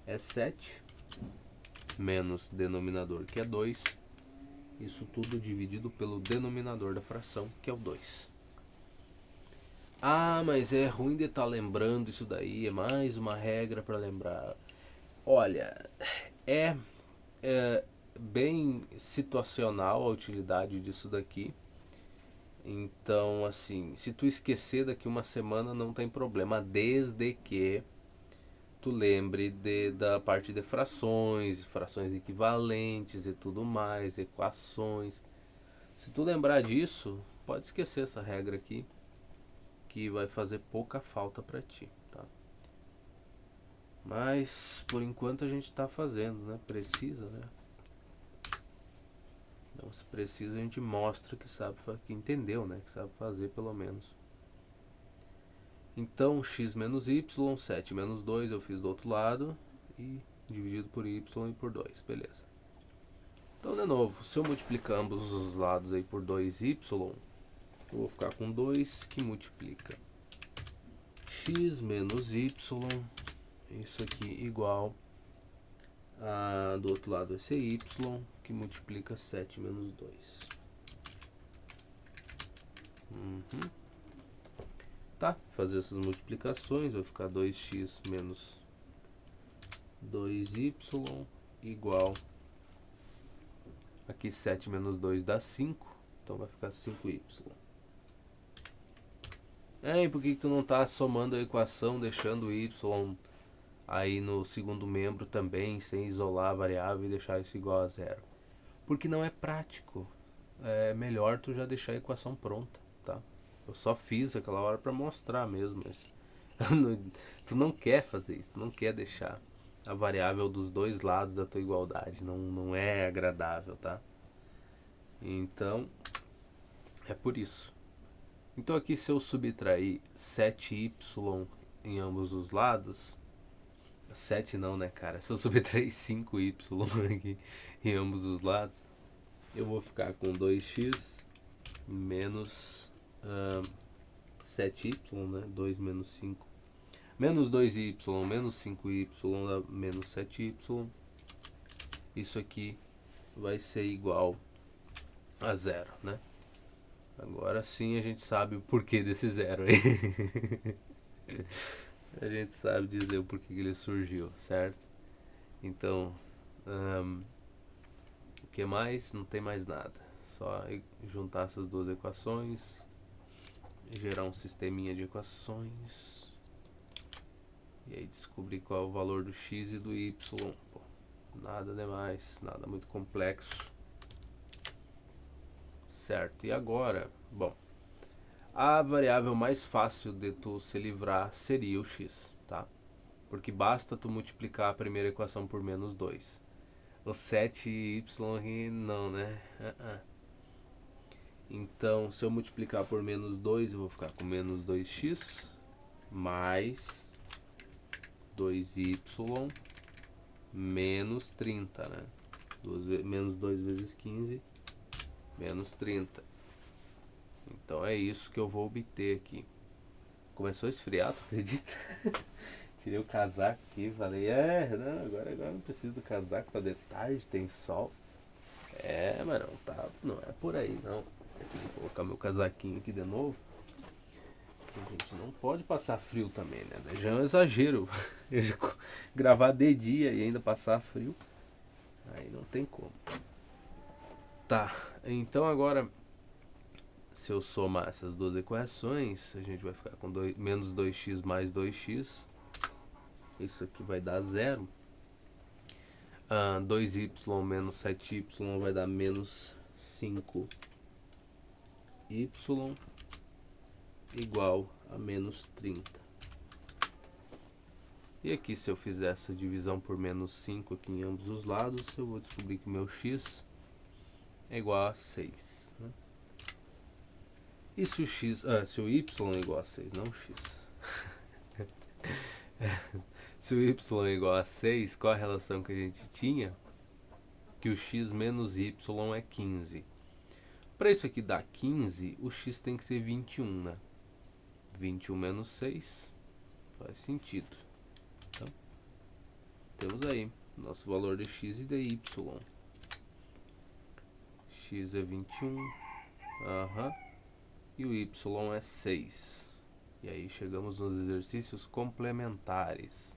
é 7 menos denominador, que é 2. Isso tudo dividido pelo denominador da fração, que é o 2. Mas é ruim de estar lembrando isso daí. É mais uma regra para lembrar. Olha, é bem situacional a utilidade disso daqui. Então, assim, se tu esquecer daqui uma semana não tem problema, desde que tu lembre da parte de frações, frações equivalentes e tudo mais, equações. Se tu lembrar disso, pode esquecer essa regra aqui, que vai fazer pouca falta para ti, tá? Mas por enquanto a gente está fazendo, né? Precisa, né? Então se precisa a gente mostra que sabe, que entendeu, né? Que sabe fazer pelo menos. Então x menos y, 7 menos 2 eu fiz do outro lado e dividido por y e por 2, beleza. Então de novo, se eu multiplicar ambos os lados aí por 2y, eu vou ficar com 2 que multiplica x menos y, isso aqui igual a, do outro lado vai ser y, que multiplica 7 menos 2. Tá, fazer essas multiplicações, vai ficar 2x menos 2y igual, aqui 7 menos 2 dá 5, então vai ficar 5y. E por que tu não tá somando a equação, deixando o y aí no segundo membro também, sem isolar a variável e deixar isso igual a zero? Porque não é prático. É melhor tu já deixar a equação pronta, tá? Eu só fiz aquela hora para mostrar mesmo, mas tu não quer fazer isso, tu não quer deixar a variável dos dois lados da tua igualdade, não é agradável, tá? Então, é por isso. Então aqui se eu subtrair 7y em ambos os lados, 7 não, né, cara? Se eu subtrair 5y aqui em ambos os lados, eu vou ficar com 2x menos 7y, né? 2 menos 5. Menos 2y menos 5y dá menos 7y. Isso aqui vai ser igual a zero, né? Agora sim a gente sabe o porquê desse zero aí. A gente sabe dizer o porquê que ele surgiu, certo? Então, o que mais? Não tem mais nada. Só juntar essas duas equações, gerar um sisteminha de equações e aí descobrir qual é o valor do x e do y. Pô, nada demais, nada muito complexo. Certo, e agora, bom, a variável mais fácil de tu se livrar seria o x, tá? Porque basta tu multiplicar a primeira equação por menos 2. O 7y aqui não, né? Então, se eu multiplicar por menos 2, eu vou ficar com menos 2x mais 2y menos 30, né? Menos 2 vezes 15, menos 30. Então é isso que eu vou obter aqui. Começou a esfriar, tu acredita? Tirei o casaco aqui, falei, não, agora não preciso do casaco, tá de tarde, tem sol. Mas não, tá, não é por aí não. Eu tenho que colocar meu casaquinho aqui de novo. Porque a gente não pode passar frio também, né? Já é um exagero. Gravar de dia e ainda passar frio. Aí não tem como. Tá, então agora, se eu somar essas duas equações, a gente vai ficar com menos 2x mais 2x. Isso aqui vai dar zero. 2y menos 7y vai dar menos 5y igual a menos 30. E aqui, se eu fizer essa divisão por menos 5 aqui em ambos os lados, eu vou descobrir que o meu x é igual a 6, né? E se o x, se o y é igual a 6, não o x. Se o y é igual a 6, qual a relação que a gente tinha? Que o x menos y é 15. Para isso aqui dar 15, o x tem que ser 21, né? 21 menos 6 faz sentido. Então, temos aí nosso valor de x e de y. X é 21, e o y é 6. E aí chegamos nos exercícios complementares.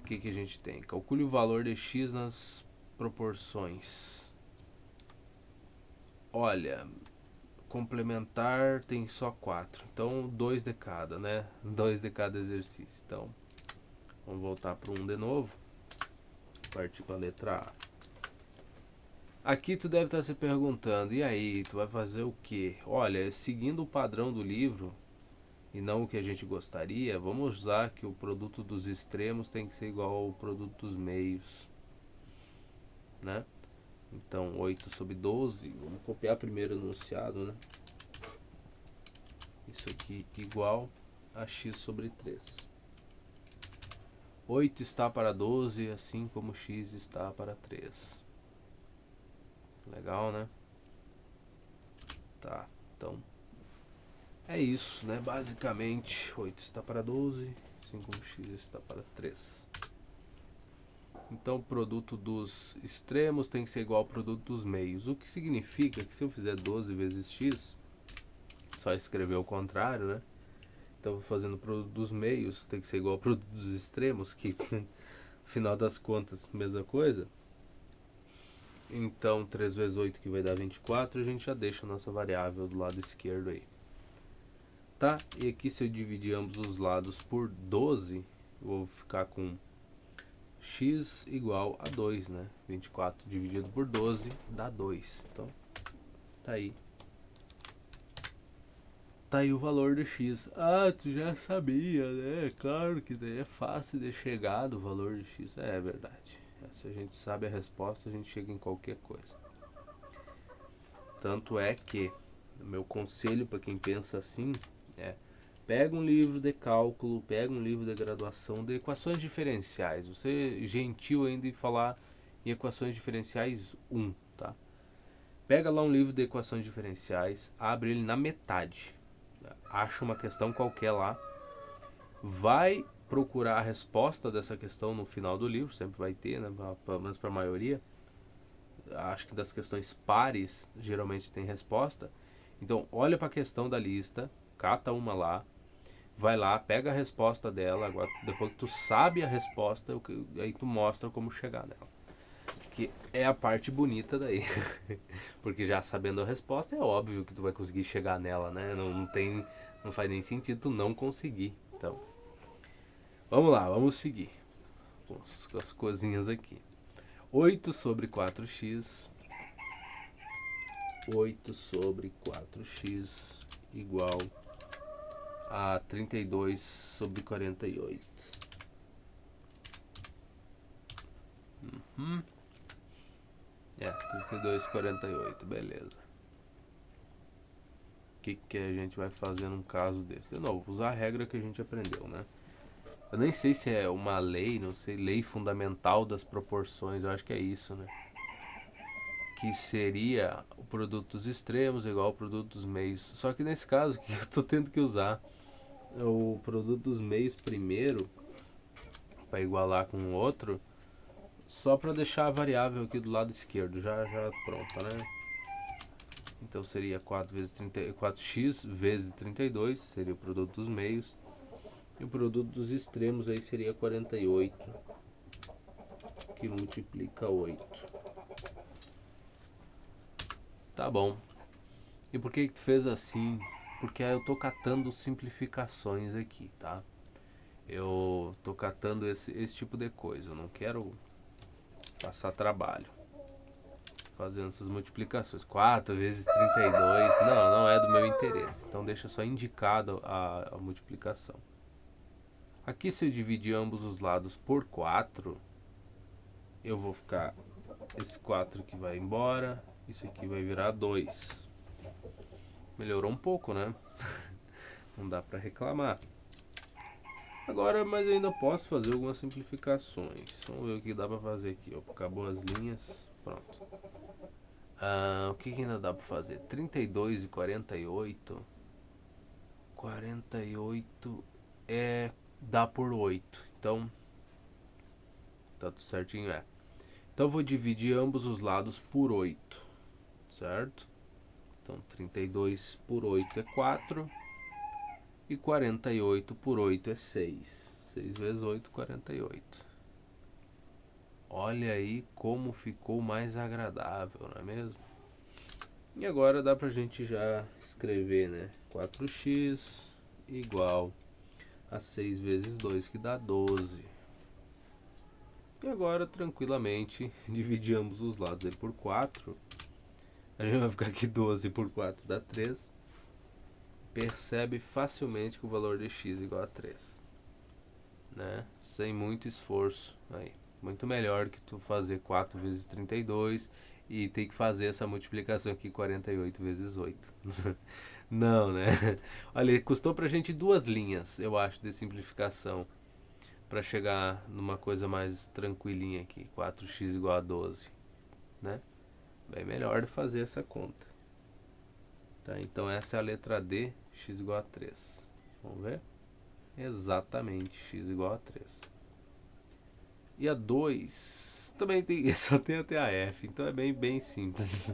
O que a gente tem? Calcule o valor de x nas proporções. Olha, complementar tem só 4, então 2 de cada, né? 2 de cada exercício. Então, vamos voltar para um de novo. Partir para a letra A. Aqui tu deve estar se perguntando, e aí, tu vai fazer o quê? Olha, seguindo o padrão do livro, e não o que a gente gostaria, vamos usar que o produto dos extremos tem que ser igual ao produto dos meios, né? Então 8 sobre 12, vamos copiar primeiro o enunciado, né? Isso aqui igual a x sobre 3. 8 está para 12, assim como x está para 3. Legal, né? Tá, então é isso, né? Basicamente, 8 está para 12, assim como x está para 3. Então, o produto dos extremos tem que ser igual ao produto dos meios. O que significa que se eu fizer 12 vezes x, só escrever o contrário, né? Então, fazendo o produto dos meios tem que ser igual ao produto dos extremos, que no final das contas, mesma coisa. Então, 3 vezes 8, que vai dar 24, a gente já deixa a nossa variável do lado esquerdo aí. Tá? E aqui, se eu dividir ambos os lados por 12, eu vou ficar com x igual a 2, né? 24 dividido por 12 dá 2. Então, tá aí. Tá aí o valor do x. Ah, tu já sabia, né? Claro que daí é fácil de chegar do valor de x. É verdade. Se a gente sabe a resposta, a gente chega em qualquer coisa. Tanto é que o meu conselho para quem pensa assim é: pega um livro de cálculo, pega um livro de graduação de equações diferenciais. Você é gentil ainda em falar em equações diferenciais 1, tá? Pega lá um livro de equações diferenciais, abre ele na metade, acha uma questão qualquer lá, vai procurar a resposta dessa questão no final do livro, sempre vai ter, né? Pelo menos para a maioria. Acho que das questões pares geralmente tem resposta. Então, olha para a questão da lista, cata uma lá, vai lá, pega a resposta dela. Agora, depois que tu sabe a resposta, aí tu mostra como chegar nela. Que é a parte bonita daí. Porque já sabendo a resposta, é óbvio que tu vai conseguir chegar nela, né? Não faz nem sentido tu não conseguir. Então, vamos lá, vamos seguir com as coisinhas aqui. 8 sobre 4x. 8 sobre 4x igual a 32 sobre 48. É, 32 sobre 48, beleza. O que a gente vai fazer num caso desse? De novo, usar a regra que a gente aprendeu, né? Eu nem sei se é uma lei, não sei, lei fundamental das proporções, eu acho que é isso, né? Que seria o produto dos extremos igual ao produto dos meios. Só que nesse caso que eu tô tendo que usar o produto dos meios primeiro para igualar com o outro, só para deixar a variável aqui do lado esquerdo já pronta, né? Então seria 4x vezes 32, seria o produto dos meios. E o produto dos extremos aí seria 48, que multiplica 8. Tá bom. E por que tu fez assim? Porque eu tô catando simplificações aqui, tá? Eu tô catando esse tipo de coisa. Eu não quero passar trabalho fazendo essas multiplicações. 4 vezes 32. Não é do meu interesse. Então deixa só indicado a multiplicação. Aqui, se eu dividir ambos os lados por 4, eu vou ficar... Esse 4 aqui vai embora. Isso aqui vai virar 2. Melhorou um pouco, né? Não dá pra reclamar. Agora, mas eu ainda posso fazer algumas simplificações. Vamos ver o que dá pra fazer aqui. Ó. Acabou as linhas. Pronto. O que ainda dá pra fazer? 32 e 48. 48 dá por 8. Então, tá tudo certinho, é. Então eu vou dividir ambos os lados por 8. Certo? Então 32 por 8 é 4. E 48 por 8 é 6. 6 vezes 8, 48. Olha aí como ficou mais agradável, não é mesmo? E agora dá pra gente já escrever, né? 4x igual a 6 vezes 2, que dá 12. E agora, tranquilamente, dividimos os lados aí por 4. A gente vai ficar aqui 12 por 4 dá 3. percebe facilmente que o valor de x é igual a 3, né? Sem muito esforço. Aí, muito melhor que tu fazer 4 vezes 32 e ter que fazer essa multiplicação aqui, 48 vezes 8. Não, né? Olha, custou pra gente 2 linhas, eu acho, de simplificação para chegar numa coisa mais tranquilinha aqui, 4x igual a 12, né? Bem melhor de fazer essa conta. Tá, então essa é a letra D, x igual a 3. Vamos ver? Exatamente, x igual a 3. E a 2 também tem, só tem até a f, então é bem simples.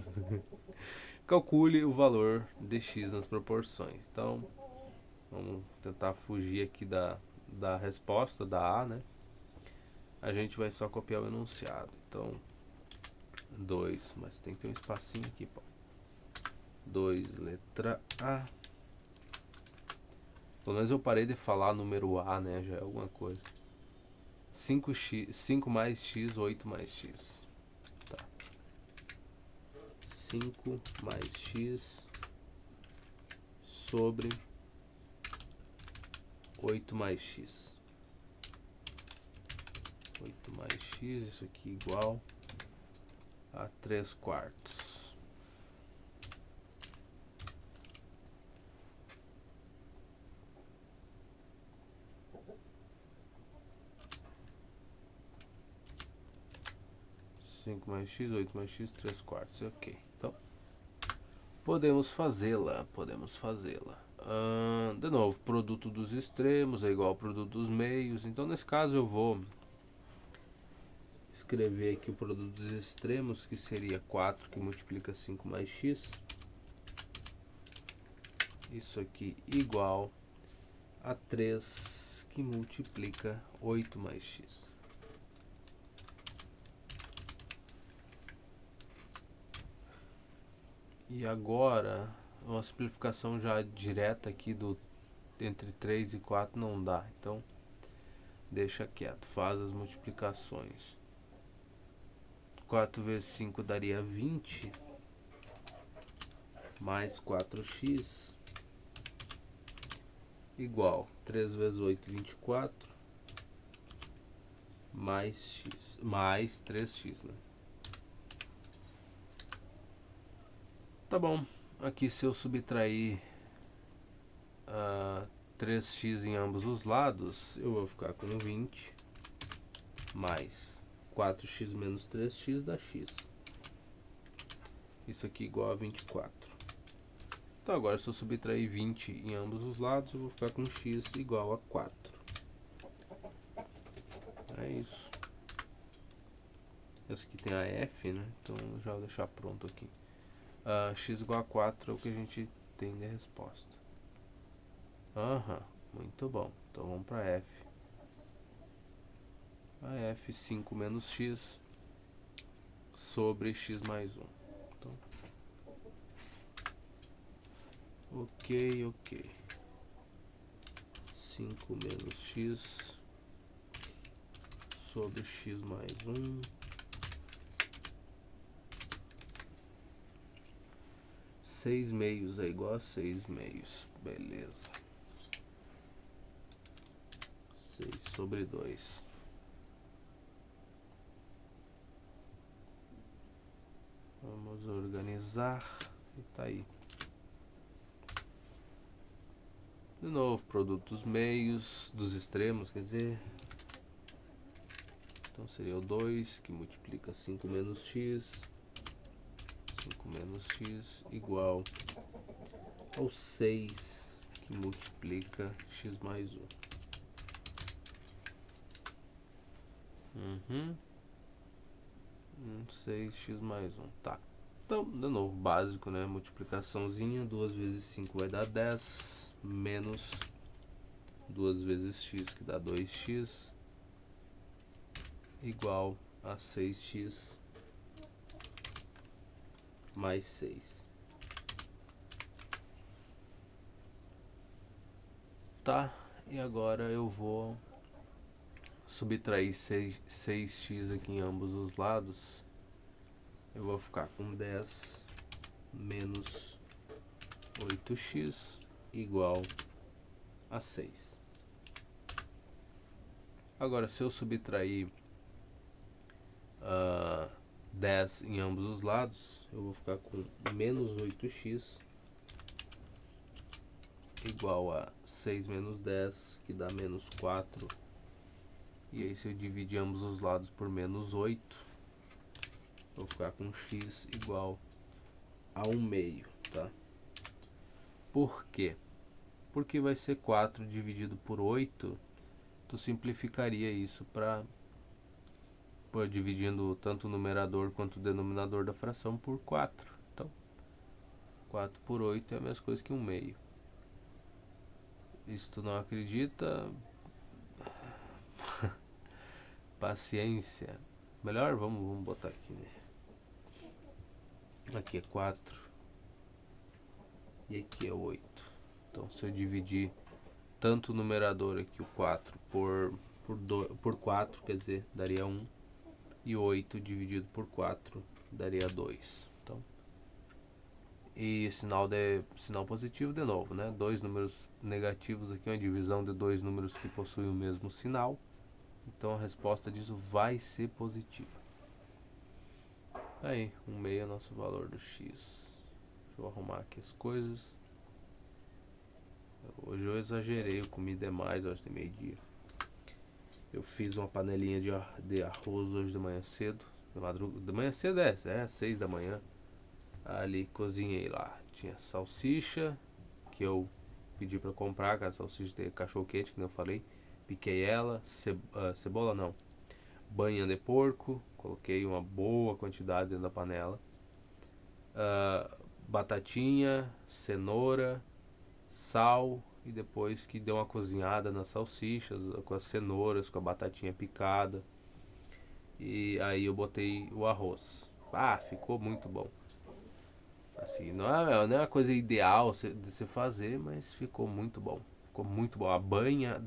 Calcule o valor de x nas proporções. Então, vamos tentar fugir aqui da resposta da A, né? A gente vai só copiar o enunciado. Então, 2, mas tem que ter um espacinho aqui, pô. 2, letra A. Pelo menos eu parei de falar número A, né? Já é alguma coisa. 5 mais x, 8 mais x. Tá. 5 mais x sobre 8 mais x. 8 mais x, isso aqui igual a 3 quartos. Cinco mais x, 8 mais x, 3 quartos. Ok. Então, podemos fazê-la. De novo, produto dos extremos é igual ao produto dos meios. Então, nesse caso, eu vou escrever aqui o produto dos extremos, que seria 4 que multiplica 5 mais x. Isso aqui igual a 3 que multiplica 8 mais x. E agora, uma simplificação já direta aqui do entre 3 e 4 não dá. Então, deixa quieto, faz as multiplicações. 4 vezes 5 daria 20, mais 4x, igual 3 vezes 8, 24, mais x, mais 3x, né? Tá bom, aqui se eu subtrair 3x em ambos os lados, eu vou ficar com 20, mais 4x menos 3x dá x. Isso aqui igual a 24. Então agora se eu subtrair 20 em ambos os lados, eu vou ficar com x igual a 4. É isso. Esse aqui tem a f, né? Então já vou deixar pronto aqui. X igual a 4 é o que a gente tem de resposta. Muito bom. Então vamos para f. A f 5 menos x sobre x mais 1. Então, ok. 5 menos x sobre x mais 1. 6 meios é igual a 6 meios. Beleza. 6 sobre 2. Vamos organizar. E tá aí. De novo, produto dos meios, dos extremos, quer dizer. Então seria o 2 que multiplica 5 menos x. 5 menos x igual ao 6 que multiplica x mais 1. 6x mais 1, tá. Então, de novo, básico, né? Multiplicaçãozinha, 2 vezes 5 vai dar 10, menos 2 vezes x, que dá 2x, igual a 6x mais 6. Tá, e agora eu vou subtrair 6x aqui em ambos os lados. Eu vou ficar com 10 menos 8x igual a 6. Agora, se eu subtrair 10 em ambos os lados, eu vou ficar com menos 8x igual a 6 menos 10, que dá menos 4. E aí, se eu dividir ambos os lados por menos 8, eu vou ficar com x igual a 1 meio, tá? Por quê? Porque vai ser 4 dividido por 8, tu simplificaria isso para dividindo tanto o numerador quanto o denominador da fração por 4. Então, 4 por 8 é a mesma coisa que 1 meio. E se tu não acredita, paciência. Melhor, vamos botar aqui, né? Aqui é 4 e aqui é 8. Então, se eu dividir tanto o numerador aqui, o 4, por 4, quer dizer, daria 1. E 8 dividido por 4 daria 2. Então, e sinal positivo de novo, né? Dois números negativos aqui, uma divisão de dois números que possuem o mesmo sinal. Então a resposta disso vai ser positiva. Aí, 1 meio é nosso valor do x. Deixa eu arrumar aqui as coisas. Hoje eu exagerei, eu comi demais hoje de meio-dia. Eu fiz uma panelinha de arroz hoje de manhã cedo. De manhã cedo é 6 da manhã. Ali cozinhei lá. Tinha salsicha, que eu pedi pra comprar, cara, salsicha de cachorro quente, que eu falei. Piquei ela, cebola não, banha de porco, coloquei uma boa quantidade dentro da panela. Batatinha, cenoura, sal, e depois que deu uma cozinhada nas salsichas, com as cenouras, com a batatinha picada. E aí eu botei o arroz. Ficou muito bom. Assim, não é uma coisa ideal de se fazer, mas ficou muito bom. Ficou muito bom. A banha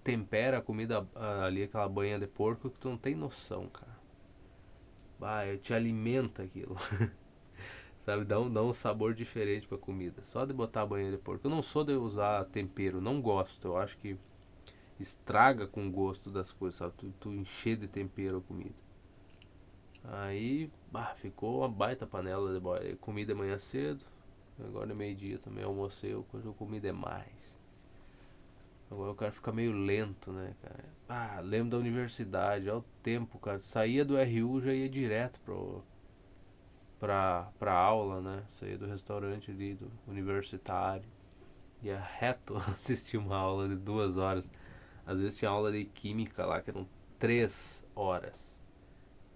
tempera a comida ali, aquela banha de porco, que tu não tem noção, cara. Te alimenta aquilo. Sabe, dá um sabor diferente pra comida. Só de botar a banha de porco. Eu não sou de usar tempero, não gosto. Eu acho que estraga com o gosto das coisas, sabe? Tu encher de tempero a comida. Aí, ficou uma baita panela de boia. Eu comi de manhã cedo. Agora é meio-dia também almocei. Hoje eu comi demais. Agora o cara fica meio lento, né, cara? Lembro da universidade, ao tempo, cara. Saía do RU, já ia direto pra aula, né? Saía do restaurante ali, do universitário. Ia reto assistir uma aula de 2 horas. Às vezes tinha aula de química lá, que eram 3 horas.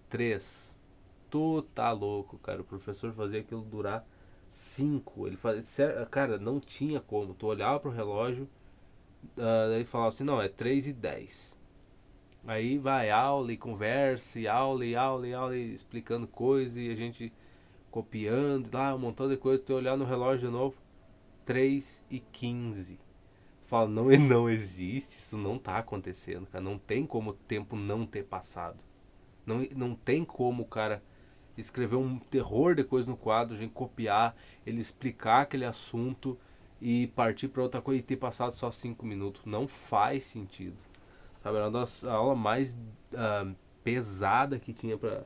3. Tu tá louco, cara. O professor fazia aquilo durar 5. Ele fazia. Cara, não tinha como. Tu olhava pro relógio, daí falava assim: não, é 3:10. Aí vai aula e conversa, e aula e aula e aula, e explicando coisa, e a gente copiando, lá, um montão de coisa. Tu olhar no relógio de novo, 3:15. Tu fala: não, não existe, isso não tá acontecendo, cara. Não tem como o tempo não ter passado. Não tem como o cara escrever um terror de coisa no quadro, a gente copiar, ele explicar aquele assunto e partir para outra coisa e ter passado só 5 minutos. Não faz sentido. Sabe, era a aula mais pesada que tinha para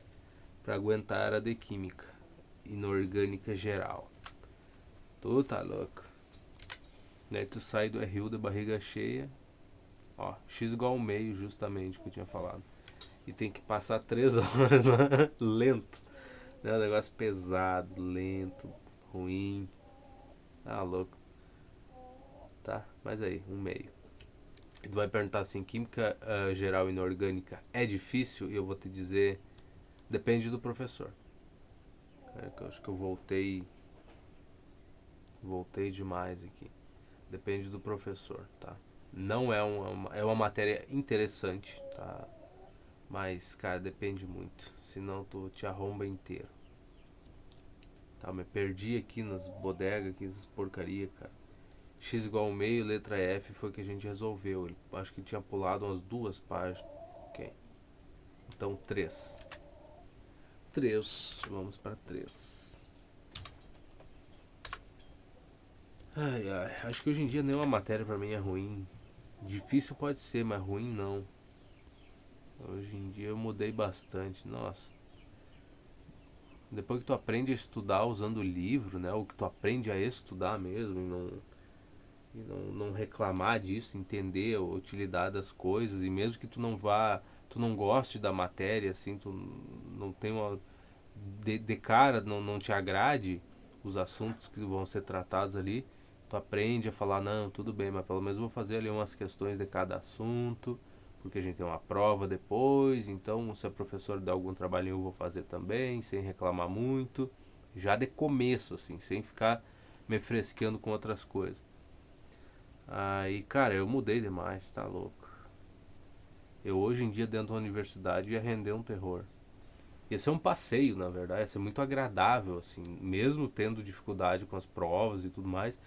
aguentar era de química inorgânica geral. Tu tá louco. Daí tu sai do RU da barriga cheia. Ó, x igual ao meio, justamente, que eu tinha falado. E tem que passar 3 horas lá, lento. É um negócio pesado, lento, ruim. Louco. Tá, mas aí, 1 meio. E tu vai perguntar assim: química geral inorgânica é difícil? E eu vou te dizer: depende do professor. Eu acho que eu voltei demais aqui. Depende do professor, tá? Não é uma matéria interessante, tá? Mas, cara, depende muito. Senão tu te arromba inteiro. Tá, me perdi aqui nas bodegas, aqui nessas porcaria, cara. X igual ao meio, letra F foi o que a gente resolveu. Acho que tinha pulado umas 2 páginas. Ok. Então 3. 3. Vamos para 3. Ai, ai, acho que hoje em dia nenhuma matéria pra mim é ruim. Difícil pode ser, mas ruim não. Hoje em dia eu mudei bastante. Nossa, depois que tu aprende a estudar usando o livro, né? Ou que tu aprende a estudar mesmo e não reclamar disso, entender a utilidade das coisas, e mesmo que tu não goste da matéria, assim, tu não tem uma. De cara não te agrade os assuntos que vão ser tratados ali, tu aprende a falar, não, tudo bem, mas pelo menos vou fazer ali umas questões de cada assunto, porque a gente tem uma prova depois, então se a professora der algum trabalhinho eu vou fazer também, sem reclamar muito, já de começo, assim, sem ficar me fresqueando com outras coisas. Aí, cara, eu mudei demais, tá louco. Eu hoje em dia dentro da universidade ia render um terror. Ia ser um passeio, na verdade, ia ser muito agradável, assim, mesmo tendo dificuldade com as provas e tudo mais,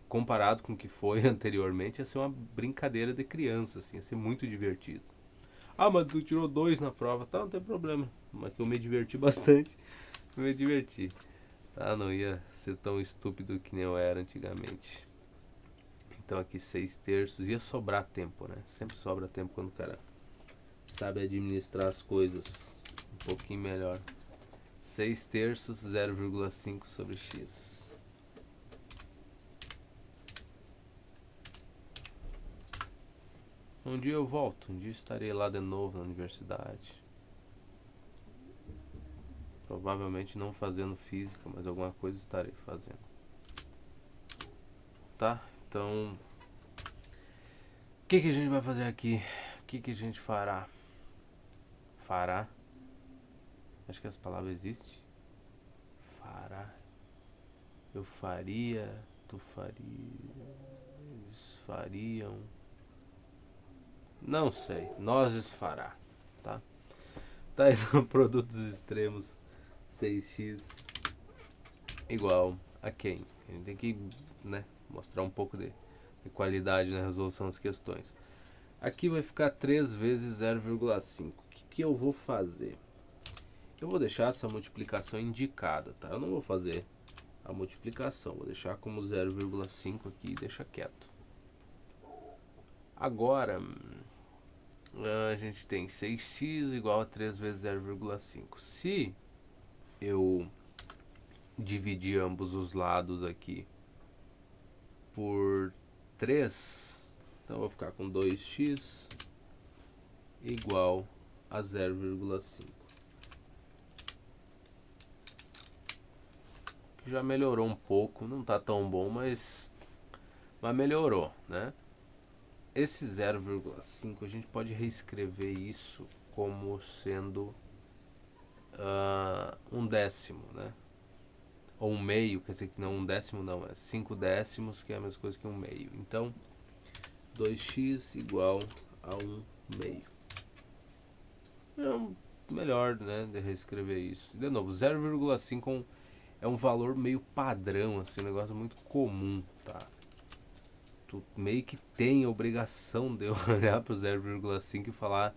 comparado com o que foi anteriormente, ia ser uma brincadeira de criança, assim, ia ser muito divertido. Ah, mas tu tirou dois na prova, tá, não tem problema, mas que eu me diverti bastante, eu me diverti. Tá, não ia ser tão estúpido que nem eu era antigamente. Então aqui 6 terços, ia sobrar tempo, né? Sempre sobra tempo quando o cara sabe administrar as coisas um pouquinho melhor. 6 terços 0,5 sobre x. Um dia eu volto, um dia estarei lá de novo na universidade. Provavelmente não fazendo física, mas alguma coisa estarei fazendo. Tá? Então, o que a gente vai fazer aqui? O que a gente fará? Fará? Acho que essa palavra existe. Fará. Eu faria. Tu faria. Eles fariam. Não sei. Nós fará. Tá? Tá aí no produtos extremos 6x igual a quem? A gente tem que, né, mostrar um pouco de qualidade na resolução das questões. Aqui vai ficar 3 vezes 0,5. O que eu vou fazer? Eu vou deixar essa multiplicação indicada, tá? Eu não vou fazer a multiplicação, vou deixar como 0,5 aqui e deixa quieto. Agora, a gente tem 6x igual a 3 vezes 0,5. Se eu dividir ambos os lados aqui por 3, então eu vou ficar com 2x igual a 0,5. Já melhorou um pouco, não está tão bom, mas melhorou, né? Esse 0,5 a gente pode reescrever isso como sendo um décimo, né? Ou um meio, quer dizer que não um décimo não, é 5 décimos, que é a mesma coisa que um meio. Então, 2x igual a 1 meio. É melhor, né, de reescrever isso. De novo, 0,5 é um valor meio padrão, assim, um negócio muito comum, tá? Tu meio que tem a obrigação de olhar pro 0,5 e falar: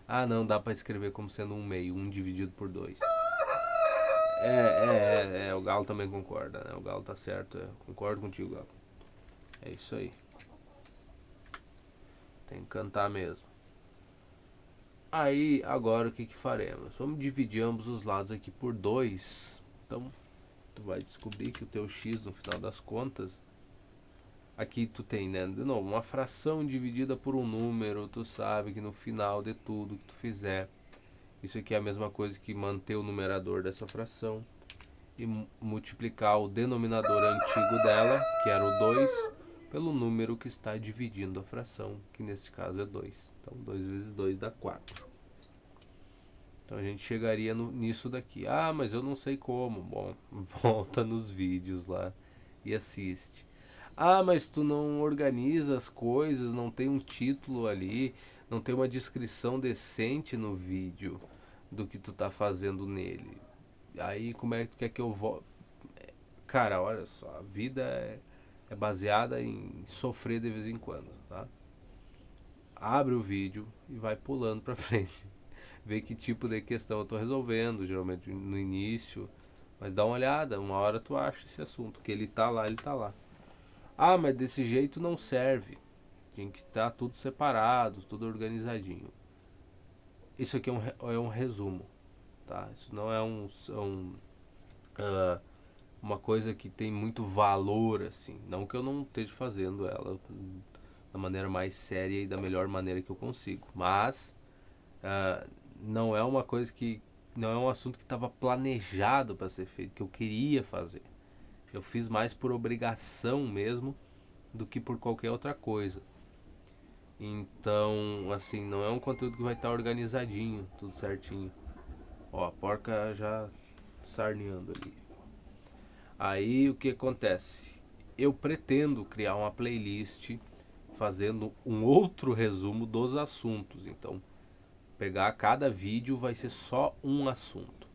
ah, não, dá pra escrever como sendo um meio, 1 dividido por 2. O Galo também concorda, né? O Galo tá certo, concordo contigo, Galo. É isso aí. Tem que cantar mesmo. Aí, agora o que faremos? Vamos dividir ambos os lados aqui por 2. Então, tu vai descobrir que o teu x no final das contas, aqui tu tem, né, de novo, uma fração dividida por um número. Tu sabe que no final de tudo que tu fizer, isso aqui é a mesma coisa que manter o numerador dessa fração e multiplicar o denominador antigo dela, que era o 2, pelo número que está dividindo a fração, que neste caso é 2. Então 2 vezes 2 dá 4. Então a gente chegaria nisso daqui. Ah, mas eu não sei como. Bom, volta nos vídeos lá e assiste. Ah, mas tu não organiza as coisas, não tem um título ali, não tem uma descrição decente no vídeo do que tu tá fazendo nele. Aí como é que tu quer que eu vou? Cara, olha só, a vida é baseada em sofrer de vez em quando, tá? Abre o vídeo e vai pulando pra frente. Ver que tipo de questão eu tô resolvendo, geralmente no início. Mas dá uma olhada, uma hora tu acha esse assunto, que ele tá lá, ele tá lá. Ah, mas desse jeito não serve. Tem que estar tudo separado, tudo organizadinho. Isso aqui é um resumo, tá? Isso não é ah, uma coisa que tem muito valor, assim. Não que eu não esteja fazendo ela da maneira mais séria e da melhor maneira que eu consigo. Mas ah, não é uma coisa que. Não é um assunto que estava planejado para ser feito, que eu queria fazer. Eu fiz mais por obrigação mesmo do que por qualquer outra coisa. Então, assim, não é um conteúdo que vai estar organizadinho, tudo certinho. Ó, a porca já sarneando ali. Aí o que acontece? Eu pretendo criar uma playlist fazendo um outro resumo dos assuntos. Então, pegar cada vídeo vai ser só um assunto.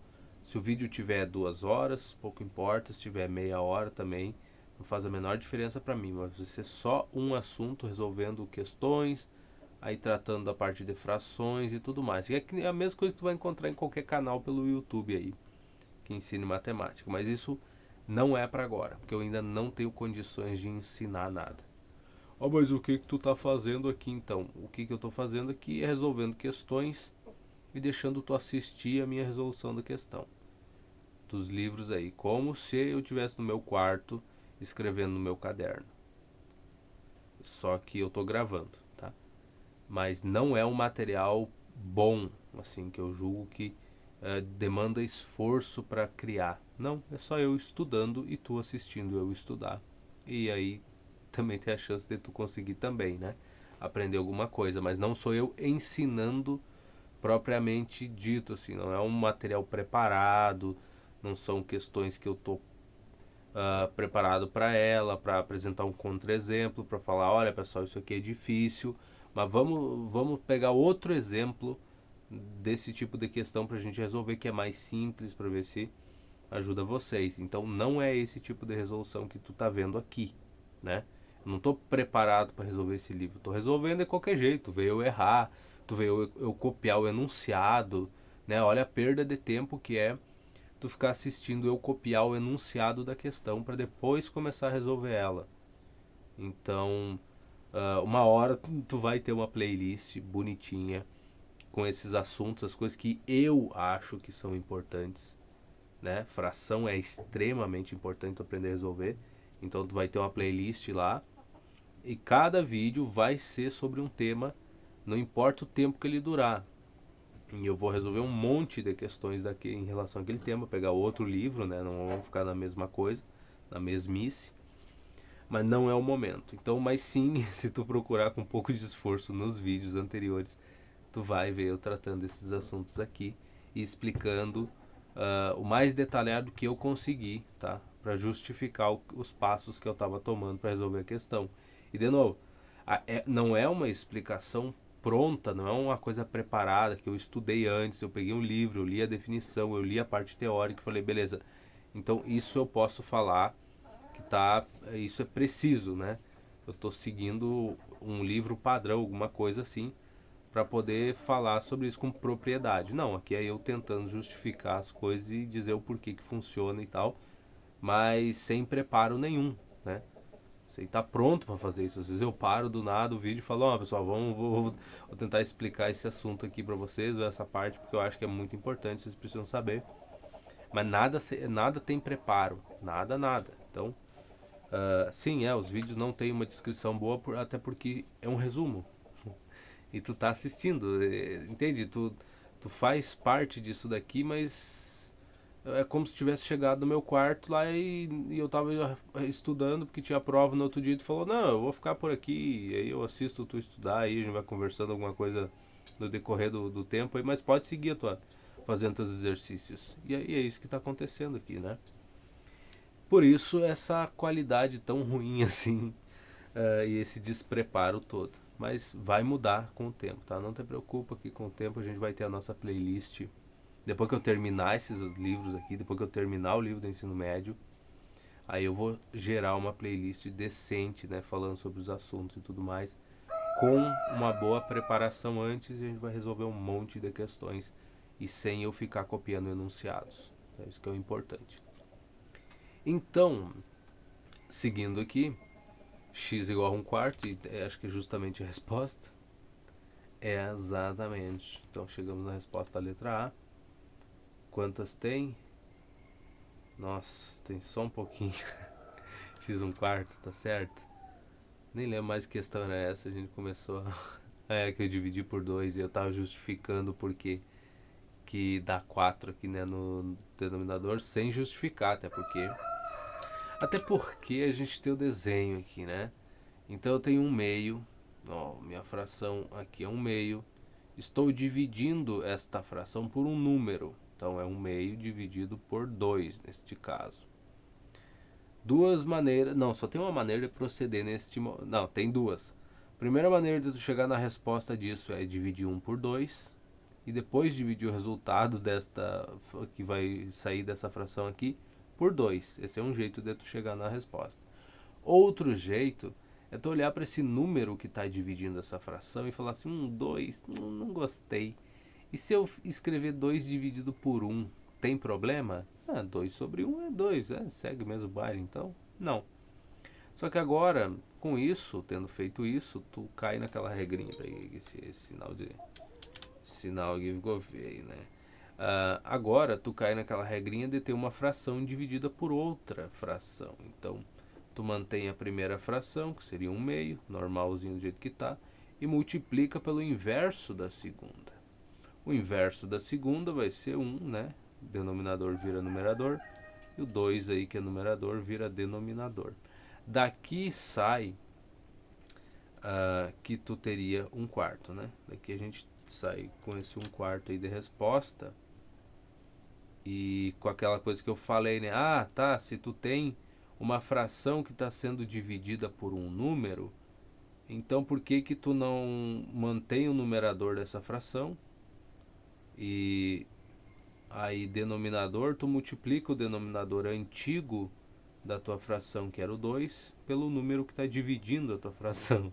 Se o vídeo tiver 2 horas, pouco importa. Se tiver meia hora também, não faz a menor diferença para mim. Mas vai ser só um assunto resolvendo questões, aí tratando da parte de frações e tudo mais. E é a mesma coisa que tu vai encontrar em qualquer canal pelo YouTube aí que ensine matemática. Mas isso não é para agora, porque eu ainda não tenho condições de ensinar nada. Oh, mas o que tu tá fazendo aqui então? O que eu tô fazendo aqui é resolvendo questões e deixando tu assistir a minha resolução da questão. Dos livros aí, como se eu estivesse no meu quarto escrevendo no meu caderno. Só que eu tô gravando, tá? Mas não é um material bom, assim, que eu julgo que demanda esforço para criar. Não, é só eu estudando e tu assistindo eu estudar. E aí também tem a chance de tu conseguir também, né? Aprender alguma coisa, mas não sou eu ensinando propriamente dito, assim, não é um material preparado, não são questões que eu tô preparado para ela, para apresentar um contra-exemplo, para falar, olha pessoal, isso aqui é difícil, mas vamos pegar outro exemplo desse tipo de questão para a gente resolver que é mais simples, para ver se ajuda vocês. Então não é esse tipo de resolução que tu tá vendo aqui, né? Eu não estou preparado para resolver esse livro, estou resolvendo de qualquer jeito. Tu vê eu errar, tu vê eu copiar o enunciado, né? Olha a perda de tempo que é tu ficar assistindo eu copiar o enunciado da questão para depois começar a resolver ela. Então, uma hora tu vai ter uma playlist bonitinha com esses assuntos, as coisas que eu acho que são importantes, né? Fração é extremamente importante tu aprender a resolver. Então tu vai ter uma playlist lá e cada vídeo vai ser sobre um tema, não importa o tempo que ele durar. E eu vou resolver um monte de questões daqui em relação àquele tema, pegar outro livro, né? Não vamos ficar na mesma coisa, na mesmice. Mas não é o momento. Então, mas sim, se tu procurar com um pouco de esforço nos vídeos anteriores, tu vai ver eu tratando esses assuntos aqui e explicando o mais detalhado que eu consegui, tá? Para justificar os passos que eu estava tomando para resolver a questão. E de novo, não é uma explicação pronta, não é uma coisa preparada que eu estudei antes, eu peguei um livro, eu li a definição, eu li a parte teórica e falei, beleza, então isso eu posso falar que tá, isso é preciso, né? Eu estou seguindo um livro padrão, alguma coisa assim, para poder falar sobre isso com propriedade. Não, aqui é eu tentando justificar as coisas e dizer o porquê que funciona e tal, mas sem preparo nenhum, né? Você tá pronto para fazer isso. Às vezes eu paro do nada o vídeo e falo, ó, pessoal, vou tentar explicar esse assunto aqui para vocês, ou essa parte, porque eu acho que é muito importante, vocês precisam saber. Mas nada tem preparo, nada. Então, sim, os vídeos não têm uma descrição boa, até porque é um resumo. E tu tá assistindo, entende? Tu faz parte disso daqui, mas é como se tivesse chegado no meu quarto lá e eu tava estudando porque tinha prova no outro dia e tu falou, não, eu vou ficar por aqui, e aí eu assisto tu estudar, aí a gente vai conversando alguma coisa no decorrer do tempo aí, mas pode seguir fazendo teus exercícios. E aí é isso que tá acontecendo aqui, né? Por isso essa qualidade tão ruim assim, e esse despreparo todo. Mas vai mudar com o tempo, tá? Não te preocupa que com o tempo a gente vai ter a nossa playlist. Depois que eu terminar esses livros aqui, depois que eu terminar o livro do ensino médio, aí eu vou gerar uma playlist decente, né? Falando sobre os assuntos e tudo mais. Com uma boa preparação antes, a gente vai resolver um monte de questões e sem eu ficar copiando enunciados. É isso que é o importante. Então, seguindo aqui, x igual a 1/4, e acho que é justamente a resposta. É exatamente. Então chegamos na resposta da letra A. Quantas tem? Nossa, tem só um pouquinho. X 1/4, tá certo? Nem lembro mais que questão era essa. A gente começou a... É, que eu dividi por 2 e eu tava justificando porque que dá 4 aqui, né, no denominador, sem justificar, até porque a gente tem o desenho aqui, né? Então eu tenho um meio, ó, minha fração aqui é um meio. Estou dividindo esta fração por um número, então é um meio dividido por 2 neste caso. Duas maneiras, não, só tem uma maneira de proceder neste, não, tem duas. Primeira maneira de tu chegar na resposta disso é dividir 1 por 2 e depois dividir o resultado desta que vai sair dessa fração aqui por 2. Esse é um jeito de tu chegar na resposta. Outro jeito é tu olhar para esse número que está dividindo essa fração e falar assim, 2, não gostei. E se eu escrever 2 dividido por 1, tem problema? 2 sobre 1 é 2, segue o mesmo baile, então não. Só que agora, com isso, tendo feito isso, tu cai naquela regrinha, esse sinal give go veio, né? Agora tu cai naquela regrinha de ter uma fração dividida por outra fração. Então, tu mantém a primeira fração, que seria um meio, normalzinho do jeito que está, e multiplica pelo inverso da segunda. O inverso da segunda vai ser 1, né? Denominador vira numerador. E o 2 aí, que é numerador, vira denominador. Daqui sai que tu teria 1/4, né? Daqui a gente sai com esse 1/4 aí de resposta. E com aquela coisa que eu falei, né? Ah, tá, se tu tem uma fração que está sendo dividida por um número, então por que que tu não mantém o numerador dessa fração? E aí denominador, tu multiplica o denominador antigo da tua fração, que era o 2, pelo número que está dividindo a tua fração,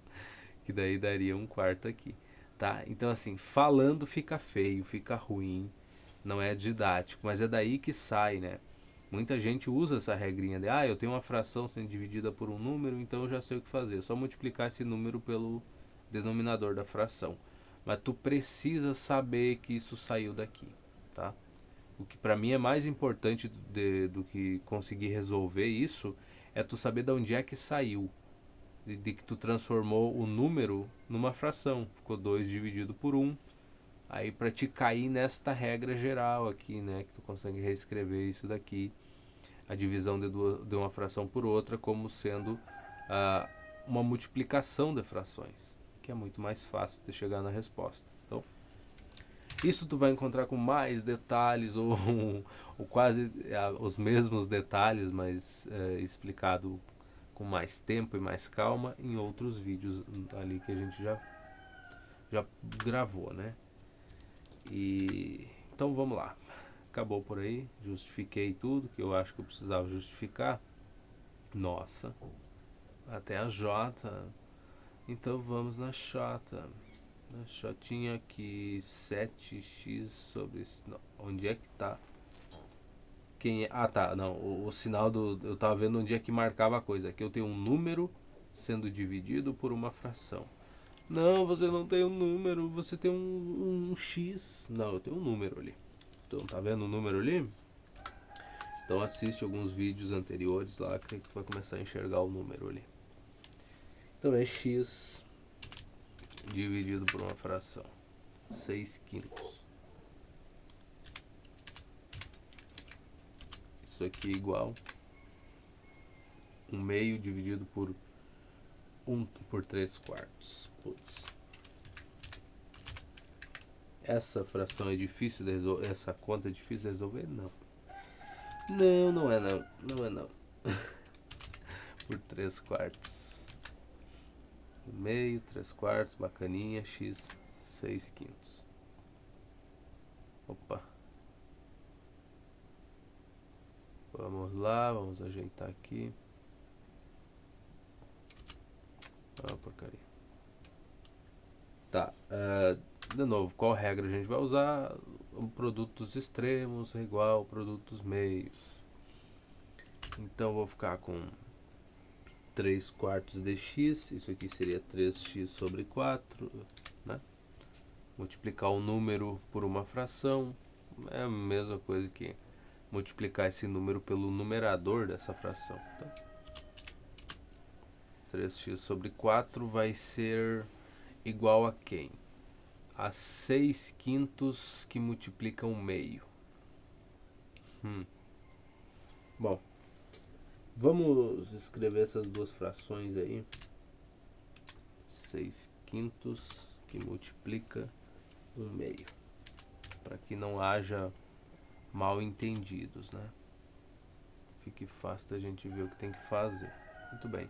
que daí daria 1/4 aqui, tá? Então assim, falando fica feio, fica ruim, não é didático, mas é daí que sai, né? Muita gente usa essa regrinha de, eu tenho uma fração sendo dividida por um número, então eu já sei o que fazer, é só multiplicar esse número pelo denominador da fração. Mas tu precisa saber que isso saiu daqui, tá? O que para mim é mais importante do que conseguir resolver isso é tu saber de onde é que saiu. De que tu transformou o número numa fração. Ficou 2 dividido por 1. Aí para te cair nesta regra geral aqui, né? Que tu consegue reescrever isso daqui. A divisão de uma fração por outra como sendo uma multiplicação de frações. Que é muito mais fácil de chegar na resposta. Então, isso tu vai encontrar com mais detalhes ou quase os mesmos detalhes, mas explicado com mais tempo e mais calma em outros vídeos ali que a gente já gravou, né? E então vamos lá. Acabou por aí, justifiquei tudo que eu acho que eu precisava justificar. Nossa, até a J. Então vamos na J. Na J aqui 7x sobre... Não, onde é que tá? Quem é? Ah, tá, não, o sinal do... Eu tava vendo onde é que marcava a coisa. Aqui eu tenho um número sendo dividido por uma fração. Não, você não tem um número, você tem um x. Não, eu tenho um número ali. Então, tá vendo o número ali? Então assiste alguns vídeos anteriores lá que tu vai começar a enxergar o número ali. Então é x dividido por uma fração. 6/5. Isso aqui é igual 1/2 dividido por 1 por 3/4. Putz. Essa fração é difícil de resolver? Essa conta é difícil de resolver? Não. Não é não. Não é não. Por 3/4. 1/2, 3/4, bacaninha, x 6/5. Opa. Vamos lá, vamos ajeitar aqui. Porcaria. Tá, de novo, qual regra a gente vai usar? O produto dos extremos é igual ao produto dos meios. Então vou ficar com 3 quartos de x, isso aqui seria 3x sobre 4, né? Multiplicar o número por uma fração é a mesma coisa que multiplicar esse número pelo numerador dessa fração. Então, 3x sobre 4 vai ser igual a quem? A 6 quintos que multiplicam meio. Bom, vamos escrever essas duas frações aí. 6 quintos que multiplica um meio, para que não haja mal entendidos, né? Fique fácil da gente ver o que tem que fazer. Muito bem.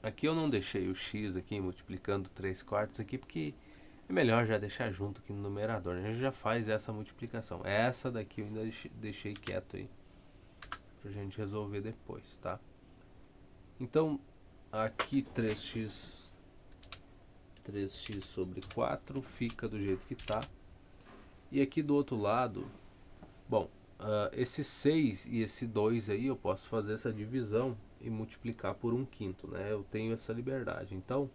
Aqui eu não deixei o x aqui multiplicando 3 quartos aqui, porque é melhor já deixar junto aqui no numerador. A gente já faz essa multiplicação. Essa daqui eu ainda deixei quieto aí, pra gente resolver depois, tá? Então, aqui 3x sobre 4 fica do jeito que tá. E aqui do outro lado, bom, esse 6 e esse 2 aí eu posso fazer essa divisão e multiplicar por 1/5, né? Eu tenho essa liberdade. Então,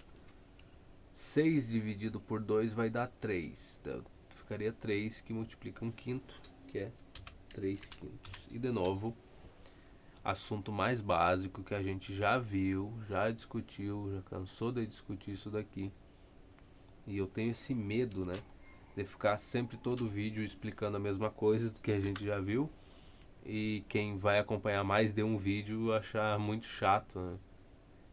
6 dividido por 2 vai dar 3. Então, ficaria 3 que multiplica 1/5, que é 3 quintos. E de novo, assunto mais básico que a gente já viu, já discutiu, já cansou de discutir isso daqui. E eu tenho esse medo, né, de ficar sempre todo vídeo explicando a mesma coisa do que a gente já viu. E quem vai acompanhar mais de um vídeo achar muito chato, né,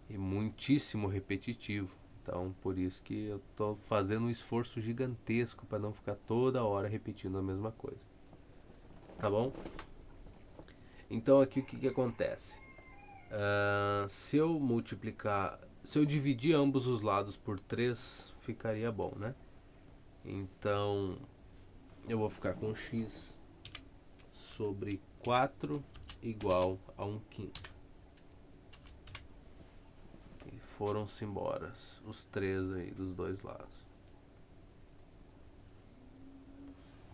e muitíssimo repetitivo. Então, por isso que eu tô fazendo um esforço gigantesco para não ficar toda hora repetindo a mesma coisa. Tá bom? Então aqui o que acontece? Se eu dividir ambos os lados por 3, ficaria bom, né? Então eu vou ficar com x sobre 4 igual a 1/5. E foram-se embora os 3 aí dos dois lados.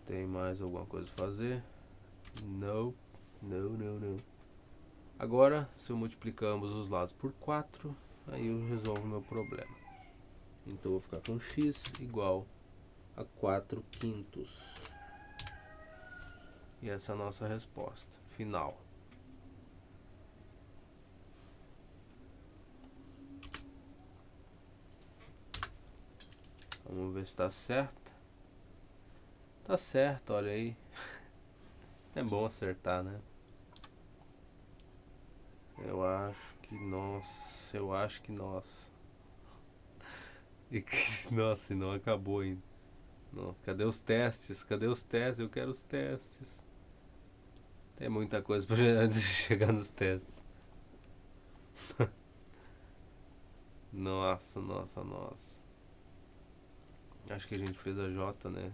Tem mais alguma coisa a fazer? Não. Agora, se eu multiplicar ambos os lados por 4, aí eu resolvo o meu problema. Então eu vou ficar com x igual a 4 quintos. E essa é a nossa resposta final. Vamos ver se está certo. Tá certo, olha aí. É bom acertar, né? Eu acho que nossa. E que, nossa, e não acabou ainda. Não, cadê os testes? Cadê os testes? Eu quero os testes. Tem muita coisa pra antes de chegar nos testes. Nossa. Acho que a gente fez a J, né?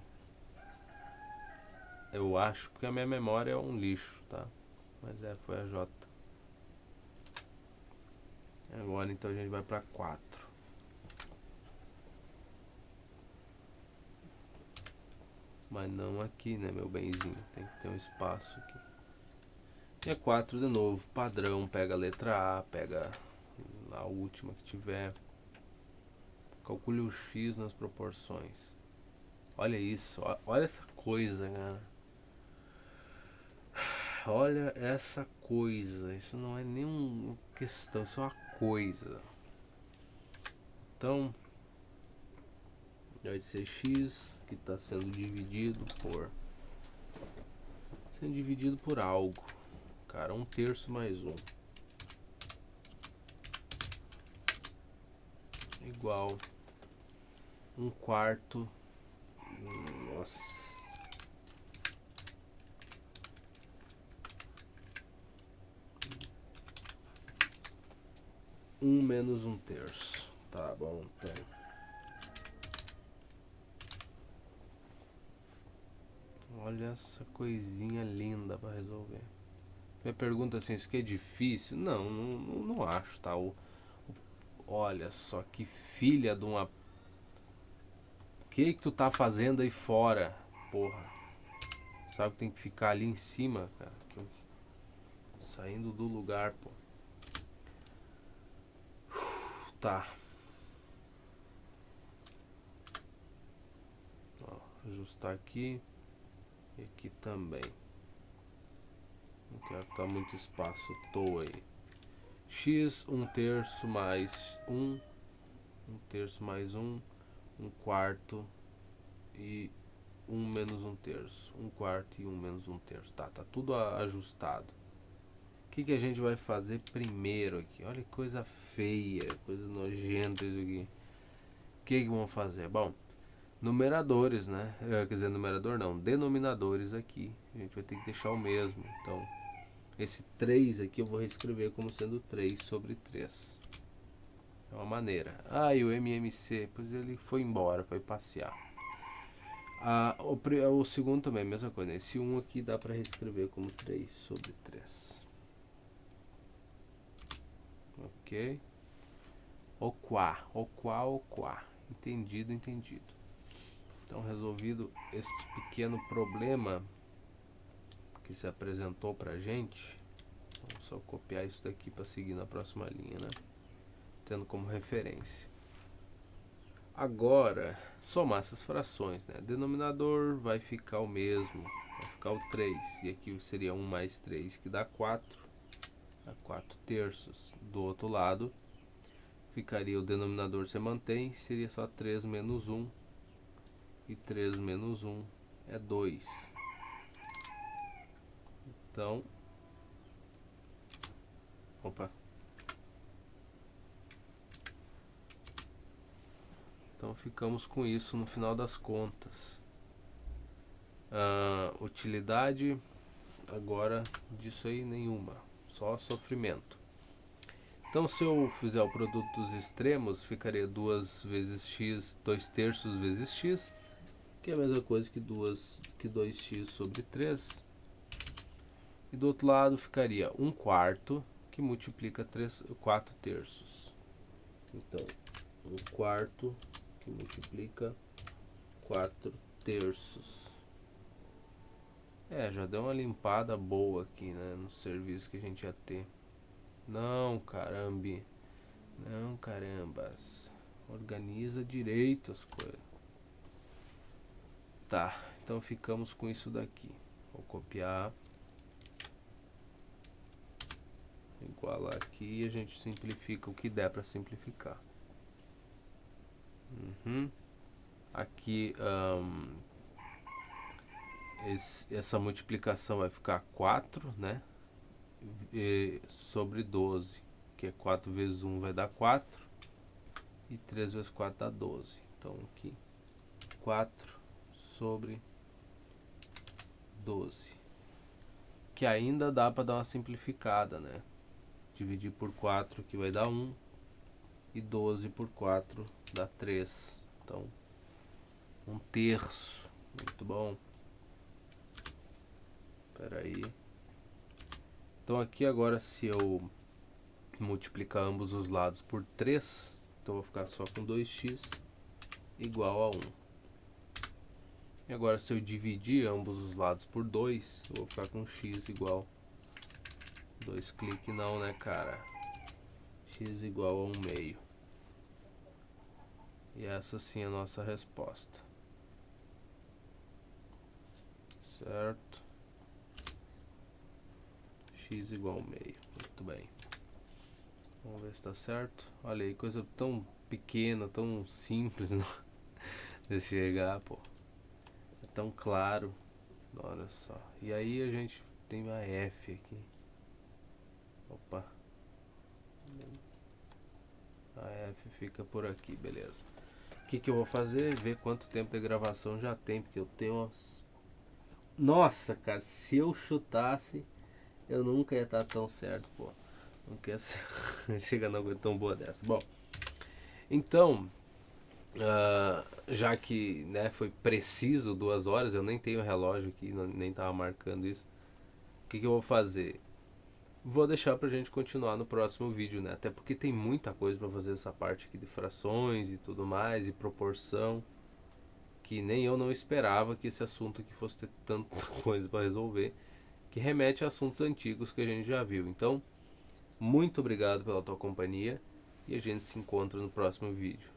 Eu acho, porque a minha memória é um lixo, tá? Mas foi a J. Agora então a gente vai pra 4. Mas não aqui, né, meu benzinho? Tem que ter um espaço aqui. E a 4 de novo, padrão, pega a letra A, pega a última que tiver. Calcule o x nas proporções. Olha isso, olha essa coisa, cara. Olha essa coisa. Isso não é nenhuma questão, isso é uma coisa. Então, vai ser x que está sendo dividido por algo. Cara, 1/3 mais 1 igual 1/4. Nossa. Menos 1/3. Tá bom, então. Olha essa coisinha linda pra resolver. Minha pergunta assim, isso aqui é difícil? Não acho, tá? Olha só que filha de uma... O que tu tá fazendo aí fora? Porra. Sabe que tem que ficar ali em cima, cara. Saindo do lugar, pô. Tá. Ó, ajustar aqui. E aqui também. Não quero que tá muito espaço à toa aí. X, 1/3 mais 1. 1/3 mais 1. 1/4 e 1 menos 1/3. 1/4 e 1 menos 1/3. Tá tudo ajustado. O que a gente vai fazer primeiro aqui? Olha que coisa feia, coisa nojenta isso aqui. O que vamos fazer? Bom, numeradores, né? Quer dizer, numerador não, denominadores aqui. A gente vai ter que deixar o mesmo. Então, esse 3 aqui eu vou reescrever como sendo 3 sobre 3. É uma maneira. Ah, e o MMC, pois ele foi embora, foi passear. O segundo também, mesma coisa. Esse 1 aqui dá para reescrever como 3 sobre 3. Ok? Oquá. Entendido. Então, resolvido este pequeno problema que se apresentou pra gente, vamos só copiar isso daqui para seguir na próxima linha, né? Tendo como referência. Agora, somar essas frações, né? Denominador vai ficar o mesmo, vai ficar o 3. E aqui seria 1 mais 3, que dá 4. Dá 4/3. Do outro lado, ficaria o denominador se mantém, seria só 3 menos 1. E 3 menos 1 é 2. Então, opa. Então ficamos com isso no final das contas. Utilidade agora disso aí nenhuma, só sofrimento. Então, se eu fizer o produto dos extremos, ficaria 2 vezes x, 2/3 vezes x, que é a mesma coisa que 2x sobre 3. E do outro lado ficaria 1/4, que multiplica 4/3. Então, 1/4 que multiplica 4/3. Já deu uma limpada boa aqui, né, no serviço que a gente ia ter. Não, carambas. Organiza direito as coisas. Tá, então ficamos com isso daqui. Vou copiar. Igualar aqui e a gente simplifica o que der para simplificar. Aqui essa multiplicação vai ficar 4, né? Sobre 12, que é 4 vezes 1 vai dar 4. E 3 vezes 4 dá 12. Então aqui 4 sobre 12. Que ainda dá para dar uma simplificada, né? Dividir por 4 que vai dar 1. E 12 por 4 dá 3. Então, 1/3. Muito bom. Espera aí. Então aqui agora, se eu multiplicar ambos os lados por 3, então eu vou ficar só com 2x igual a 1. E agora, se eu dividir ambos os lados por 2, eu vou ficar com x igual 2 cliques não, né, cara? X igual a 1/2. E essa sim é a nossa resposta. Certo? X igual a 1/2. Muito bem. Vamos ver se está certo. Olha aí, coisa tão pequena, tão simples, não? De chegar, pô. É tão claro. Olha só. E aí a gente tem uma F aqui. Opa. A F fica por aqui, beleza. O que eu vou fazer? Ver quanto tempo de gravação já tem, porque eu tenho umas... Nossa, cara, se eu chutasse, eu nunca ia estar tão certo, pô. Não quer chegar na coisa tão boa dessa. Bom, então, já que, né, foi preciso 2 horas, eu nem tenho relógio aqui, nem tava marcando isso. O que eu vou fazer? Vou deixar pra gente continuar no próximo vídeo, né? Até porque tem muita coisa pra fazer essa parte aqui de frações e tudo mais, e proporção, que nem eu não esperava que esse assunto aqui fosse ter tanta coisa pra resolver, que remete a assuntos antigos que a gente já viu. Então, muito obrigado pela tua companhia e a gente se encontra no próximo vídeo.